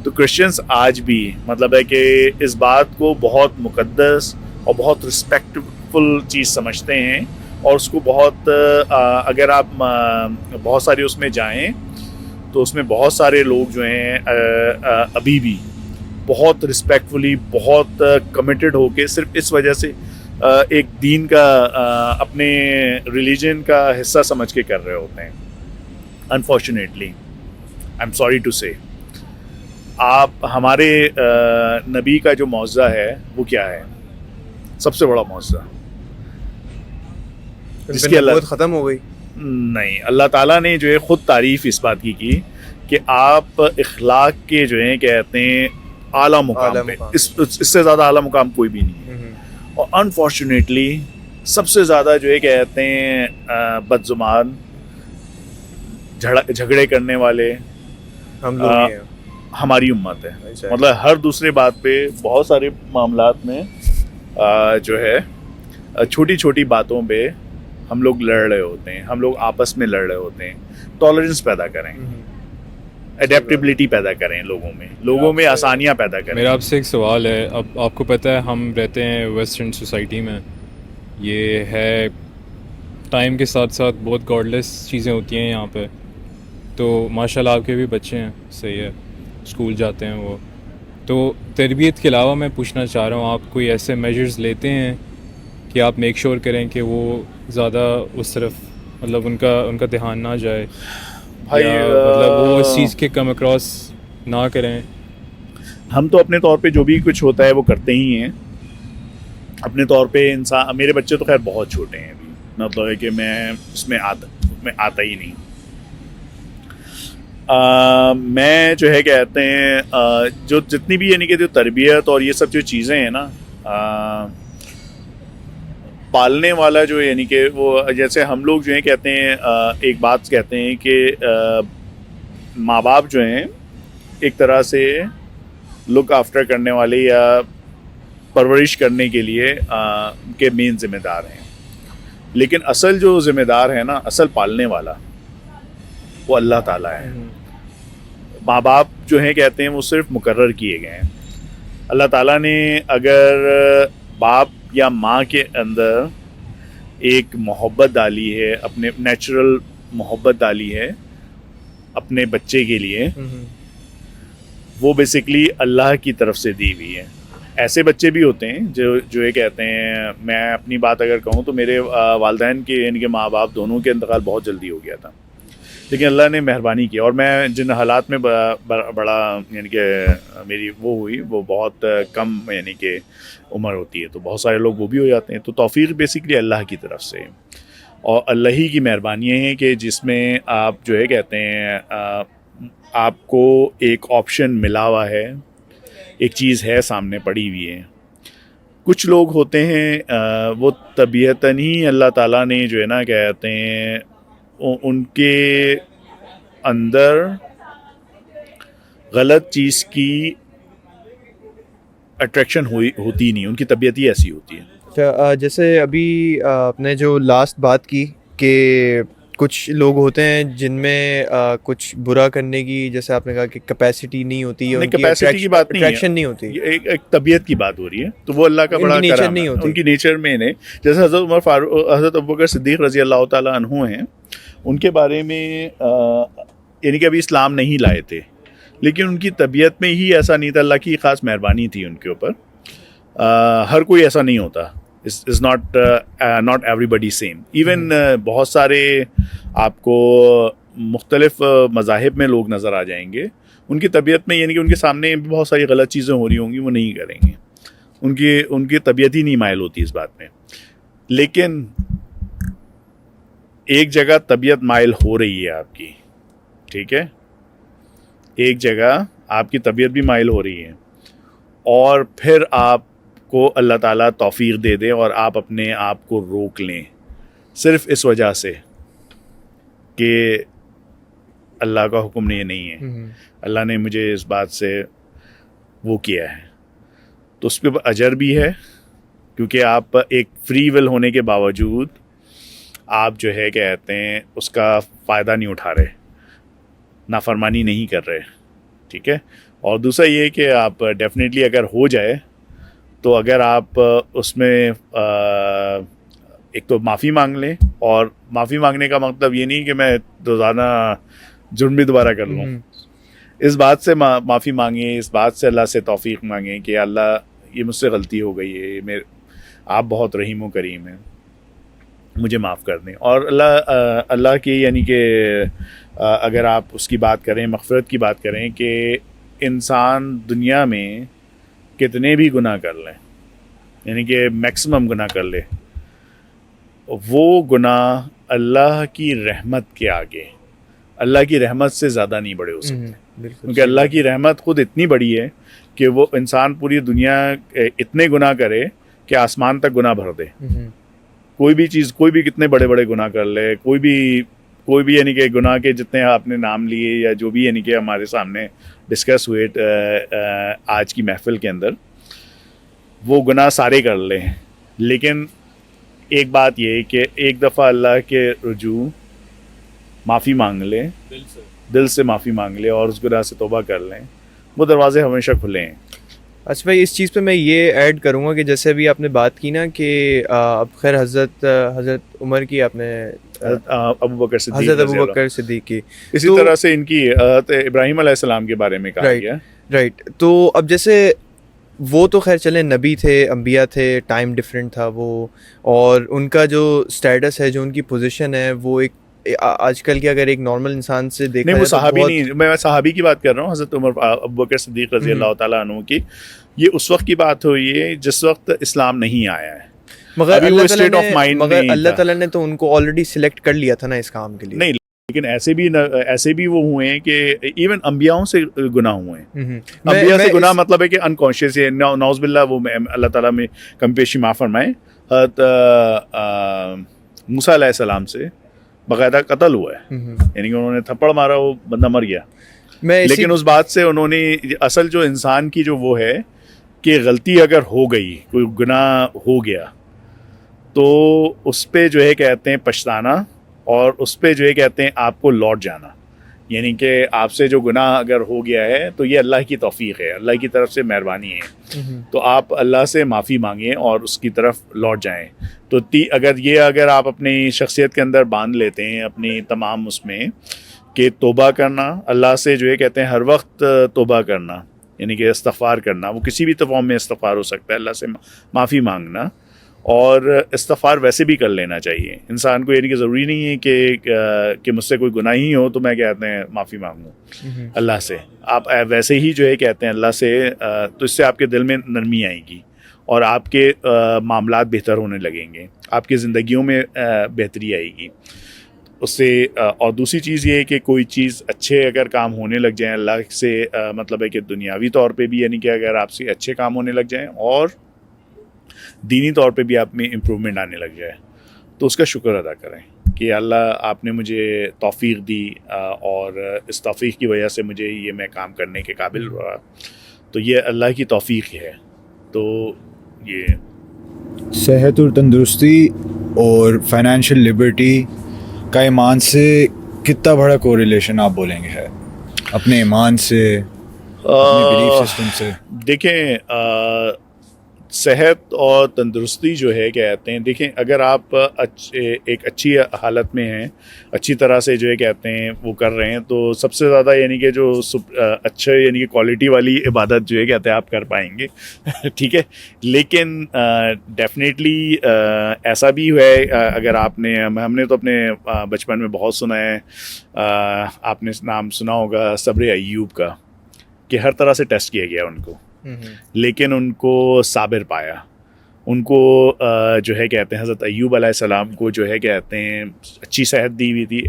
تو کرسچنس آج بھی مطلب ہے کہ اس بات کو بہت مقدس اور بہت رسپیکٹفل چیز سمجھتے ہیں، اور اس کو بہت اگر آپ بہت سارے اس میں جائیں تو اس میں بہت سارے لوگ جو ہیں ابھی بھی بہت رسپیکٹفلی، بہت کمیٹڈ ہو کے صرف اس وجہ سے ایک دین کا اپنے ریلیجن کا حصہ سمجھ کے کر رہے ہوتے ہیں. Unfortunately I am sorry to say, آپ ہمارے نبی کا جو معجزہ ہے وہ کیا ہے؟ سب سے بڑا معجزہ جس کی اللہ ختم ہو گئی. نہیں، اللہ تعالیٰ نے جو ہے خود تعریف اس بات کی کہ آپ اخلاق کے جو ہیں کہتے ہیں اعلیٰ مقام پہ، اس سے زیادہ اعلیٰ مقام کوئی بھی نہیں ہے. اور انفارچونیٹلی سب سے زیادہ جو ہے کہتے ہیں بد زبان، جھگڑے کرنے والے ہم لوگ ہی ہیں. ہماری امت ہے. مطلب ہر دوسرے بات پہ بہت سارے معاملات میں جو ہے چھوٹی چھوٹی باتوں پہ ہم لوگ لڑ رہے ہوتے ہیں، ہم لوگ آپس میں لڑ رہے ہوتے ہیں. ٹالرنس پیدا کریں، اڈیپٹیبلٹی پیدا کریں، لوگوں میں آسانیاں پیدا کریں. میرا آپ سے ایک سوال ہے. اب آپ کو پتہ ہے ہم رہتے ہیں ویسٹرن سوسائٹی میں، یہ ہے ٹائم کے ساتھ ساتھ بہت گاڈ لیس چیزیں ہوتی ہیں یہاں پہ. تو ماشاء اللہ آپ کے بھی بچے ہیں، صحیح ہے، اسکول جاتے ہیں وہ. تو تربیت کے علاوہ میں پوچھنا چاہ رہا ہوں، آپ کوئی ایسے میجرز لیتے ہیں کہ آپ میک شور کریں کہ وہ زیادہ اس طرف مطلب ان کا دھیان نہ جائے، بھائی مطلب وہ اس چیز کے کم اکراس نہ کریں؟ ہم تو اپنے طور پہ جو بھی کچھ ہوتا ہے وہ کرتے ہی ہیں اپنے طور پہ. انسان، میرے بچے تو خیر بہت چھوٹے ہیں ابھی، مطلب ہے کہ میں اس میں آتا ہی نہیں. میں جو ہے کہتے ہیں جو جتنی بھی یعنی کہ جو تربیت اور یہ سب جو چیزیں ہیں نا، پالنے والا جو یعنی کہ وہ جیسے ہم لوگ جو ہیں کہتے ہیں ایک بات کہتے ہیں کہ ماں باپ جو ہیں ایک طرح سے لک آفٹر کرنے والے یا پرورش کرنے کے لیے کے مین ذمہ دار ہیں. لیکن اصل جو ذمہ دار ہے نا، اصل پالنے والا وہ اللہ تعالیٰ ہے. ماں باپ جو ہیں کہتے ہیں وہ صرف مقرر کیے گئے ہیں. اللہ تعالیٰ نے اگر باپ یا ماں کے اندر ایک محبت ڈالی ہے، اپنے نیچرل محبت ڈالی ہے اپنے بچے کے لیے، وہ بیسکلی اللہ کی طرف سے دی ہوئی ہے. ایسے بچے بھی ہوتے ہیں جو یہ کہتے ہیں، میں اپنی بات اگر کہوں تو میرے والدین کے یعنی کہ ماں باپ دونوں کے انتقال بہت جلدی ہو گیا تھا، لیکن اللہ نے مہربانی کی. اور میں جن حالات میں بڑا یعنی کہ میری وہ ہوئی، وہ بہت کم یعنی کہ عمر ہوتی ہے، تو بہت سارے لوگ وہ بھی ہو جاتے ہیں. تو توفیق بیسکلی اللہ کی طرف سے، اور اللہ ہی کی مہربانی ہے کہ جس میں آپ جو ہے کہتے ہیں آپ کو ایک آپشن ملا ہوا ہے، ایک چیز ہے سامنے پڑی ہوئی ہے. کچھ لوگ ہوتے ہیں وہ طبیعتاً ہی اللہ تعالیٰ نے جو ہے نا کہتے ہیں ان کے اندر غلط چیز کی اٹریکشن ہوتی نہیں، ان کی طبیعت ہی ایسی ہوتی ہے. جیسے ابھی آپ نے جو لاسٹ بات کی کہ کچھ لوگ ہوتے ہیں جن میں کچھ برا کرنے کی، جیسے آپ نے کہا کہ کیپیسٹی نہیں ہوتی، کیپیسٹی کی بات نہیں ہوتی، ایک طبیعت کی بات ہو رہی ہے. تو وہ اللہ کا بڑا کرم ہے، ان کی نیچر میں نہیں. جیسے حضرت عمر فاروق، حضرت ابوبکر صدیق رضی اللہ تعالیٰ عنہ ہیں، ان کے بارے میں یعنی کہ ابھی اسلام نہیں لائے تھے، لیکن ان کی طبیعت میں ہی ایسا نہیں تھا. اللہ کی خاص مہربانی تھی ان کے اوپر. ہر کوئی ایسا نہیں ہوتا، is not everybody same. Even بہت سارے آپ کو مختلف مذاہب میں لوگ نظر آ جائیں گے، ان کی طبیعت میں یعنی کہ ان کے سامنے بھی بہت ساری غلط چیزیں ہو رہی ہوں گی، وہ نہیں کریں گے. ان کی طبیعت ہی نہیں مائل ہوتی اس بات میں. لیکن ایک جگہ طبیعت مائل ہو رہی ہے آپ کی، ٹھیک ہے، ایک جگہ آپ کی طبیعت بھی مائل ہو رہی ہے، اور پھر آپ کو اللہ تعالیٰ توفیق دے دے اور آپ اپنے آپ کو روک لیں صرف اس وجہ سے کہ اللہ کا حکم نہیں ہے، اللہ نے مجھے اس بات سے وہ کیا ہے، تو اس پہ اجر بھی ہے کیونکہ آپ ایک فری ول ہونے کے باوجود آپ جو ہے کہتے ہیں اس کا فائدہ نہیں اٹھا رہے, نافرمانی نہیں کر رہے, ٹھیک ہے. اور دوسرا یہ کہ آپ ڈیفینیٹلی اگر ہو جائے تو اگر آپ اس میں ایک تو معافی مانگ لیں, اور معافی مانگنے کا مطلب یہ نہیں کہ میں روزانہ جرم بھی دوبارہ کر لوں, اس بات سے معافی مانگیں, اس بات سے اللہ سے توفیق مانگیں کہ اللہ یہ مجھ سے غلطی ہو گئی ہے, آپ بہت رحیم و کریم ہیں, مجھے معاف کر دیں. اور اللہ کی یعنی کہ اگر آپ اس کی بات کریں, مغفرت کی بات کریں, کہ انسان دنیا میں کتنے بھی گناہ کر لیں, یعنی کہ میکسیمم گناہ کر لے, وہ گناہ اللہ کی رحمت کے آگے, اللہ کی رحمت سے زیادہ نہیں بڑے ہو سکتے. کیونکہ اللہ کی رحمت خود اتنی بڑی ہے کہ وہ انسان پوری دنیا اتنے گناہ کرے کہ آسمان تک گناہ بھر دے. کوئی بھی چیز, کوئی بھی کتنے بڑے بڑے گناہ کر لے, کوئی بھی یعنی کہ گناہ کے جتنے آپ نے نام لیے یا جو بھی یعنی کہ ہمارے سامنے ڈسکس ہوئے آج کی محفل کے اندر, وہ گناہ سارے کر لیں, لیکن ایک بات یہ کہ ایک دفعہ اللہ کے رجوع معافی مانگ لیں, دل سے معافی مانگ لیں اور اس گناہ سے توبہ کر لیں, وہ دروازے ہمیشہ کھلے ہیں. اچھا بھائی, اس چیز پہ میں یہ ایڈ کروں گا کہ جیسے ابھی آپ نے بات کی نا کہ اب خیر حضرت عمر کی, آپ نے ابو بکر صدیق کی, اسی طرح سے ان کی ابراہیم علیہ السلام کے بارے میں کہا گیا. رائٹ. تو اب جیسے وہ تو خیر چلیں نبی تھے, انبیاء تھے, ٹائم ڈفرینٹ تھا وہ, اور ان کا جو اسٹیٹس ہے, جو ان کی پوزیشن ہے, وہ ایک آج کل کے اگر ایک نارمل انسان سے دیکھا نہیں, وہ صحابی نہیں, میں صحابی کی بات کر رہا ہوں, حضرت عمر ابو بکر صدیق رضی اللہ تعالیٰ عنہ کی. یہ اس وقت کی بات ہوئی ہے جس وقت اسلام نہیں آیا ہے, مگر اللہ تعالیٰ نے تو ان کو آلریڈی سلیکٹ کر لیا تھا نا اس کام کے لیے. نہیں, لیکن ایسے بھی وہ ہوئے ہیں کہ ایون انبیاؤں سے گناہ ہوئے ہیں. انبیاء سے گناہ مطلب ہے کہ انکانشیس ہے, نعوذ باللہ, وہ اللہ تعالیٰ میں کم پیشی معاف فرمائے. موسیٰ علیہ السلام سے باقاعدہ قتل ہوا ہے, یعنی کہ انہوں نے تھپڑ مارا, وہ بندہ مر گیا. لیکن اس بات سے انہوں نے اصل جو انسان کی جو وہ ہے کہ غلطی اگر ہو گئی, کوئی گناہ ہو گیا, تو اس پہ جو ہے کہتے ہیں پچھتانا, اور اس پہ جو ہے کہتے ہیں آپ کو لوٹ جانا. یعنی کہ آپ سے جو گناہ اگر ہو گیا ہے تو یہ اللہ کی توفیق ہے, اللہ کی طرف سے مہربانی ہے, تو آپ اللہ سے معافی مانگیں اور اس کی طرف لوٹ جائیں. تو اگر آپ اپنی شخصیت کے اندر باندھ لیتے ہیں اپنی تمام اس میں کہ توبہ کرنا, اللہ سے جو ہے کہتے ہیں ہر وقت توبہ کرنا, یعنی کہ استغفار کرنا, وہ کسی بھی فارم میں استغفار ہو سکتا ہے, اللہ سے معافی مانگنا, اور استغفار ویسے بھی کر لینا چاہیے انسان کو. یعنی کہ ضروری نہیں ہے کہ مجھ سے کوئی گناہ ہی ہو تو میں کہتے ہیں معافی مانگوں اللہ سے. آپ ویسے ہی جو ہے کہتے ہیں اللہ سے, تو اس سے آپ کے دل میں نرمی آئے گی اور آپ کے معاملات بہتر ہونے لگیں گے, آپ کی زندگیوں میں بہتری آئے گی اس سے. اور دوسری چیز یہ ہے کہ کوئی چیز اچھے اگر کام ہونے لگ جائیں اللہ سے, مطلب ہے کہ دنیاوی طور پہ بھی, یعنی کہ اگر آپ سے اچھے کام ہونے لگ جائیں اور دینی طور پہ بھی آپ میں امپرومنٹ آنے لگ جائے, تو اس کا شکر ادا کریں کہ اللہ آپ نے مجھے توفیق دی, اور اس توفیق کی وجہ سے مجھے یہ میں کام کرنے کے قابل ہوا, تو یہ اللہ کی توفیق ہے. تو یہ صحت اور تندرستی اور فائنینشیل لبرٹی کا ایمان سے کتنا بڑا کوریلیشن آپ بولیں گے ہے, اپنے ایمان سے, اپنے بلیف سسٹم سے؟ دیکھیں, صحت اور تندرستی جو ہے کہتے ہیں, دیکھیں اگر آپ ایک اچھی حالت میں ہیں, اچھی طرح سے جو ہے کہتے ہیں وہ کر رہے ہیں, تو سب سے زیادہ یعنی کہ جو اچھے یعنی کہ کوالٹی والی عبادت جو ہے کہتے ہیں آپ کر پائیں گے. ٹھیک ہے, لیکن ڈیفینیٹلی ایسا بھی ہے, اگر آپ نے, ہم نے تو اپنے بچپن میں بہت سنا ہے, آپ نے نام سنا ہوگا صبر ایوب کا, کہ ہر طرح سے ٹیسٹ کیا گیا ان کو, لیکن ان کو صابر پایا. ان کو جو ہے کہتے ہیں حضرت ایوب علیہ السلام کو جو ہے کہتے ہیں اچھی صحت دی ہوئی تھی.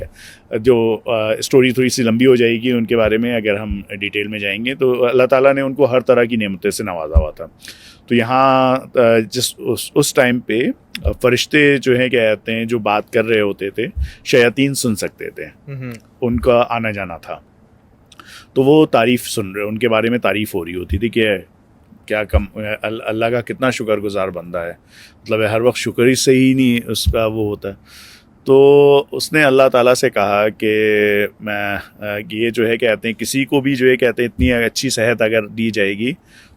جو اسٹوری تھوڑی سی لمبی ہو جائے گی ان کے بارے میں اگر ہم ڈیٹیل میں جائیں گے, تو اللہ تعالیٰ نے ان کو ہر طرح کی نعمتیں سے نوازا ہوا تھا. تو یہاں اس ٹائم پہ فرشتے جو ہے کہتے ہیں جو بات کر رہے ہوتے تھے, شیاطین سن سکتے تھے, ان کا آنا جانا تھا. تو وہ تعریف سن رہے, ان کے بارے میں تعریف ہو رہی ہوتی تھی کہ کیا کم اللہ کا کتنا شکر گزار بندہ ہے, مطلب ہر وقت شکر ہی سے ہی نہیں اس کا وہ ہوتا ہے. تو اس نے اللہ تعالیٰ سے کہا کہ میں یہ جو ہے کہتے ہیں کسی کو بھی جو ہے کہتے ہیں اتنی اچھی صحت اگر دی جائے گی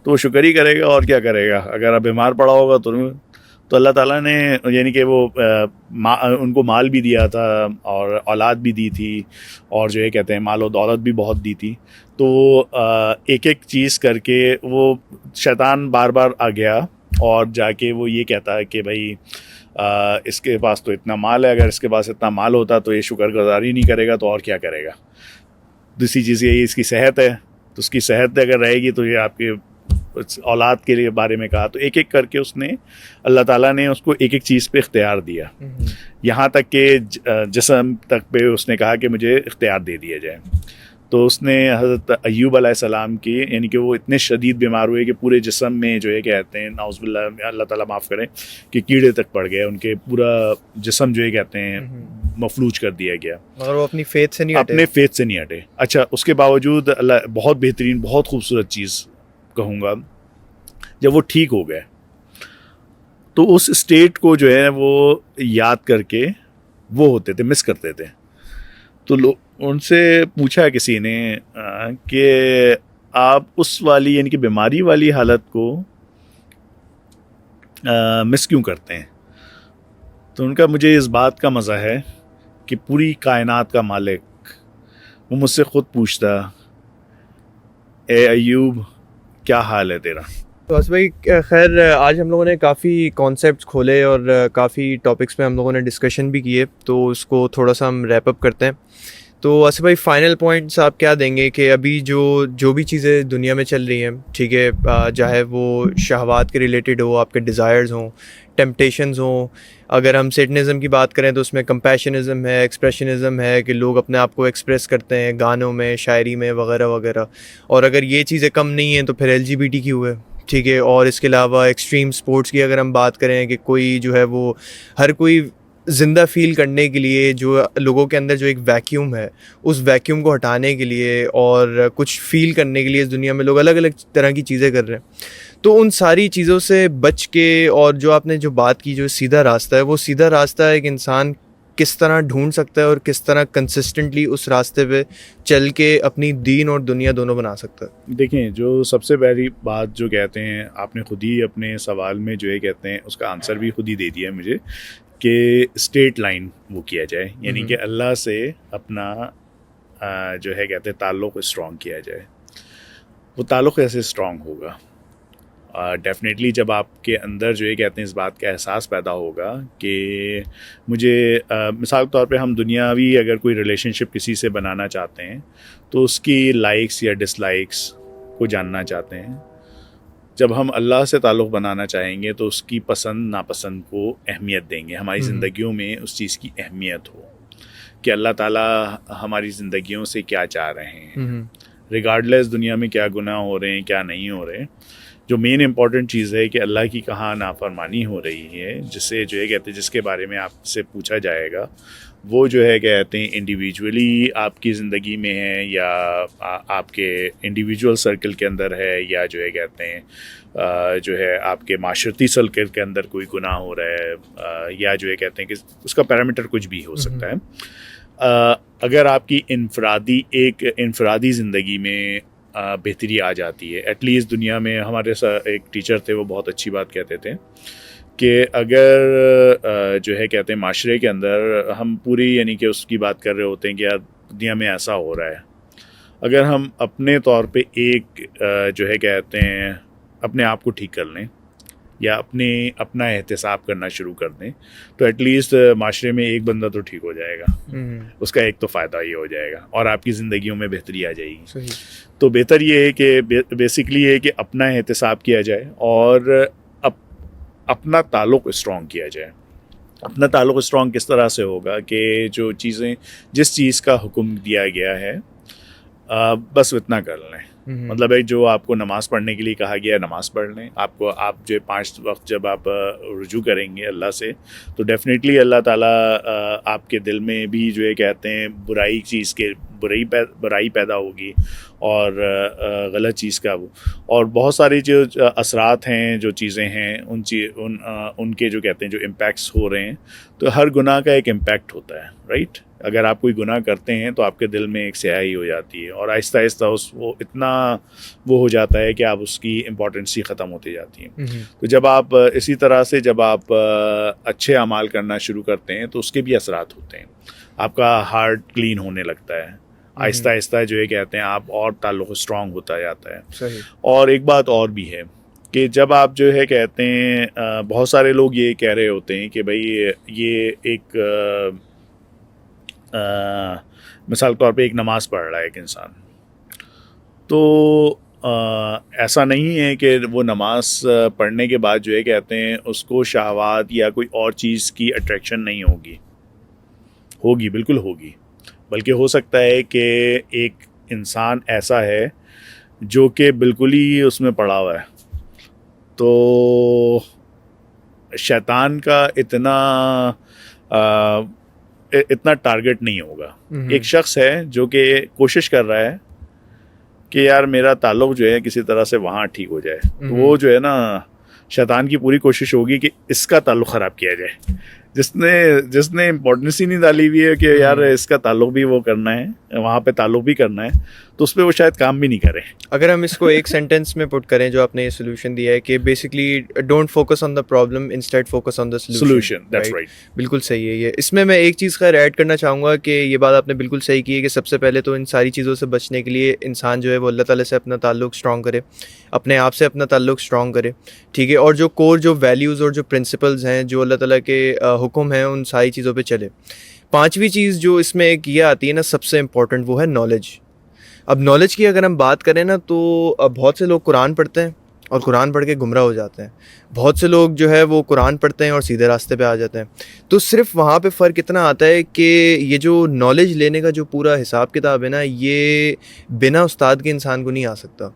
تو وہ شکر ہی کرے گا اور کیا کرے گا. اگر آپ بیمار پڑا ہوگا تو اللہ تعالیٰ نے یعنی کہ وہ ان کو مال بھی دیا تھا اور اولاد بھی دی تھی اور جو ہے کہتے ہیں مال و دولت بھی بہت دی تھی. تو ایک ایک چیز کر کے وہ شیطان بار بار آ گیا اور جا کے وہ یہ کہتا ہے کہ بھائی اس کے پاس تو اتنا مال ہے, اگر اس کے پاس اتنا مال ہوتا تو یہ شکر گزاری نہیں کرے گا تو اور کیا کرے گا. دوسری چیز یہی اس کی صحت ہے, تو اس کی صحت اگر رہے گی تو یہ آپ کے اولاد کے لیے بارے میں کہا. تو ایک ایک کر کے اس نے اللہ تعالیٰ نے اس کو ایک ایک چیز پہ اختیار دیا, یہاں تک کہ جسم تک پہ اس نے کہا کہ مجھے اختیار دے دیا جائے. تو اس نے حضرت ایوب علیہ السلام کی یعنی کہ وہ اتنے شدید بیمار ہوئے کہ پورے جسم میں جو ہے کہتے ہیں نعوذ باللہ اللہ تعالیٰ معاف کریں کہ کیڑے تک پڑ گئے, ان کے پورا جسم جو ہے کہتے ہیں مفلوج کر دیا گیا, مگر وہ اپنی فیتھ سے نہیں ہٹے. اپنے فیتھ سے نہیں ہٹے. اچھا اس کے باوجود اللہ بہت بہترین بہت خوبصورت چیز کہوں گا, جب وہ ٹھیک ہو گئے تو اس اسٹیٹ کو جو ہے وہ یاد کر کے وہ ہوتے تھے, مس کرتے تھے. تو ان سے پوچھا کسی نے کہ آپ اس والی یعنی کہ بیماری والی حالت کو مس کیوں کرتے ہیں؟ تو ان کا مجھے اس بات کا مزہ ہے کہ پوری کائنات کا مالک وہ مجھ سے خود پوچھتا, اے ایوب کیا حال ہے تیرا. تو آصف بھائی خیر آج ہم لوگوں نے کافی کانسیپٹس کھولے اور کافی ٹاپکس پہ ہم لوگوں نے ڈسکشن بھی کیے, تو اس کو تھوڑا سا ہم ریپ اپ کرتے ہیں. تو آصف بھائی فائنل پوائنٹس آپ کیا دیں گے کہ ابھی جو بھی چیزیں دنیا میں چل رہی ہیں, ٹھیک ہے, چاہے وہ شہوات کے ریلیٹڈ ہو, آپ کے ڈیزائرز ہوں, ٹیمپٹیشنز ہوں, اگر ہم سیٹنزم کی بات کریں تو اس میں کمپیشنزم ہے, ایکسپریشنزم ہے کہ لوگ اپنے آپ کو ایکسپریس کرتے ہیں گانوں میں, شاعری میں وغیرہ وغیرہ, اور اگر یہ چیزیں کم نہیں ہیں تو پھر LGBTQ ہے, ٹھیک ہے. اور اس کے علاوہ ایکسٹریم سپورٹس کی اگر ہم بات کریں کہ کوئی جو ہے وہ ہر کوئی زندہ فیل کرنے کے لیے جو لوگوں کے اندر جو ایک ویکیوم ہے اس ویکیوم کو ہٹانے کے لیے اور کچھ فیل کرنے کے لیے اس دنیا میں لوگ الگ الگ طرح کی چیزیں کر رہے ہیں. تو ان ساری چیزوں سے بچ کے, اور جو آپ نے جو بات کی جو سیدھا راستہ ہے, وہ سیدھا راستہ ایک انسان کس طرح ڈھونڈ سکتا ہے اور کس طرح کنسسٹنٹلی اس راستے پہ چل کے اپنی دین اور دنیا دونوں بنا سکتا ہے. دیکھیں جو سب سے پہلی بات جو کہتے ہیں آپ نے خود ہی اپنے سوال میں جو ہے کہتے ہیں اس کا آنسر بھی خود ہی دے دیا ہے مجھے کہ اسٹیٹ لائن وہ کیا جائے, یعنی کہ اللہ سے اپنا جو ہے کہتے ہیں تعلق اسٹرانگ کیا جائے. وہ تعلق کیسے اسٹرانگ ہوگا؟ ڈیفینیٹلی جب آپ کے اندر جو ہے کہتے ہیں اس بات کا احساس پیدا ہوگا کہ مجھے مثال کے طور پہ ہم دنیاوی اگر کوئی ریلیشن شپ کسی سے بنانا چاہتے ہیں تو اس کی لائکس یا ڈس لائکس کو جاننا چاہتے ہیں. جب ہم اللہ سے تعلق بنانا چاہیں گے تو اس کی پسند ناپسند کو اہمیت دیں گے, ہماری زندگیوں میں اس چیز کی اہمیت ہو کہ اللہ تعالیٰ ہماری زندگیوں سے کیا چاہ رہے ہیں, ریگارڈلیس دنیا میں کیا گناہ ہو رہے ہیں کیا نہیں ہو رہے. جو مین امپورٹنٹ چیز ہے کہ اللہ کی کہاں نافرمانی ہو رہی ہے, جسے جو ہے کہتے ہیں جس کے بارے میں آپ سے پوچھا جائے گا, وہ جو ہے کہتے ہیں انڈیویجولی آپ کی زندگی میں ہے یا آپ کے انڈیویجول سرکل کے اندر ہے, یا جو ہے کہتے ہیں جو ہے آپ کے معاشرتی سرکل کے اندر کوئی گناہ ہو رہا ہے, یا جو ہے کہتے ہیں کہ اس کا پیرامیٹر کچھ بھی ہو سکتا ہے. اگر آپ کی انفرادی زندگی میں بہتری آ جاتی ہے, ایٹ لیسٹ دنیا میں ہمارے ایک ٹیچر تھے وہ بہت اچھی بات کہتے تھے کہ اگر جو ہے کہتے ہیں معاشرے کے اندر ہم پوری یعنی کہ اس کی بات کر رہے ہوتے ہیں کہ یار دنیا میں ایسا ہو رہا ہے, اگر ہم اپنے طور پہ ایک جو ہے کہتے ہیں اپنے آپ کو ٹھیک کر لیں یا اپنا احتساب کرنا شروع کر دیں تو ایٹ لیسٹ معاشرے میں ایک بندہ تو ٹھیک ہو جائے گا, اس کا ایک تو فائدہ ہی ہو جائے گا اور آپ کی زندگیوں میں بہتری آ جائے گی. تو بہتر یہ ہے کہ بیسکلی یہ ہے کہ اپنا احتساب کیا جائے اور اپنا تعلق اسٹرانگ کیا جائے. اپنا تعلق اسٹرانگ کس طرح سے ہوگا کہ جو چیزیں جس چیز کا حکم دیا گیا ہے بس اتنا کر لیں. مطلب ہے جو آپ کو نماز پڑھنے کے لیے کہا گیا ہے نماز پڑھ لیں. آپ جو 5 وقت جب آپ رجوع کریں گے اللہ سے تو ڈیفینیٹلی اللہ تعالیٰ آپ کے دل میں بھی جو ہے کہتے ہیں برائی پیدا ہوگی اور غلط چیز کا وہ اور بہت ساری جو اثرات ہیں جو چیزیں ہیں ان کے جو کہتے ہیں جو امپیکٹس ہو رہے ہیں. تو ہر گناہ کا ایک امپیکٹ ہوتا ہے رائٹ. اگر آپ کوئی گناہ کرتے ہیں تو آپ کے دل میں ایک سیاہی ہو جاتی ہے اور آہستہ آہستہ وہ اتنا وہ ہو جاتا ہے کہ آپ اس کی امپورٹنس ہی ختم ہوتی جاتی ہے. تو جب آپ اسی طرح سے جب آپ اچھے اعمال کرنا شروع کرتے ہیں تو اس کے بھی اثرات ہوتے ہیں. آپ کا ہارٹ کلین ہونے لگتا ہے آہستہ آہستہ جو ہے کہتے ہیں آپ اور تعلق اسٹرانگ ہوتا جاتا ہے. صحیح. اور ایک بات اور بھی ہے کہ جب آپ جو ہے کہتے ہیں بہت سارے لوگ یہ کہہ رہے ہوتے ہیں کہ بھائی یہ ایک مثال طور پہ ایک نماز پڑھ رہا ہے ایک انسان تو ایسا نہیں ہے کہ وہ نماز پڑھنے کے بعد جو ہے کہتے ہیں اس کو شہوات یا کوئی اور چیز کی اٹریکشن نہیں ہوگی بالکل ہوگی. بلکہ ہو سکتا ہے کہ ایک انسان ایسا ہے جو کہ بالکل ہی اس میں پڑا ہوا ہے. تو شیطان کا اتنا ٹارگٹ نہیں ہوگا. ایک شخص ہے جو کہ کوشش کر رہا ہے کہ یار میرا تعلق جو ہے کسی طرح سے وہاں ٹھیک ہو جائے. تو وہ جو ہے نا شیطان کی پوری کوشش ہوگی کہ اس کا تعلق خراب کیا جائے. جس نے امپورٹنس ہی نہیں ڈالی ہوئی ہے کہ یار اس کا تعلق بھی وہ کرنا ہے وہاں پہ تعلق بھی کرنا ہے تو اس پہ وہ شاید کام بھی نہیں کرے. اگر ہم اس کو ایک سینٹینس میں پٹ کریں جو آپ نے یہ سولوشن دیا ہے کہ basically don't focus on the problem instead focus on the solution. That's right. بالکل صحیح ہے یہ. اس میں ایک چیز خیر ایڈ کرنا چاہوں گا کہ یہ بات آپ نے بالکل صحیح کی ہے کہ سب سے پہلے تو ان ساری چیزوں سے بچنے کے لیے انسان جو ہے وہ اللہ تعالیٰ سے اپنا تعلق اسٹرانگ کرے, اپنے آپ سے اپنا تعلق اسٹرانگ کرے, ٹھیک ہے, اور جو کور جو ویلیوز اور جو پرنسپلز ہیں جو اللہ تعالیٰ کے حکم ہیں ان ساری چیزوں پہ چلے. 5ویں چیز جو اس میں ایک یہ آتی ہے نا سب سے امپورٹنٹ وہ ہے نالج. اب نالج کی اگر ہم بات کریں نا تو بہت سے لوگ قرآن پڑھتے ہیں اور قرآن پڑھ کے گمراہ ہو جاتے ہیں. بہت سے لوگ جو ہے وہ قرآن پڑھتے ہیں اور سیدھے راستے پہ آ جاتے ہیں. تو صرف وہاں پہ فرق اتنا آتا ہے کہ یہ جو نالج لینے کا جو پورا حساب کتاب ہے نا یہ بنا استاد کے انسان کو نہیں آ سکتا.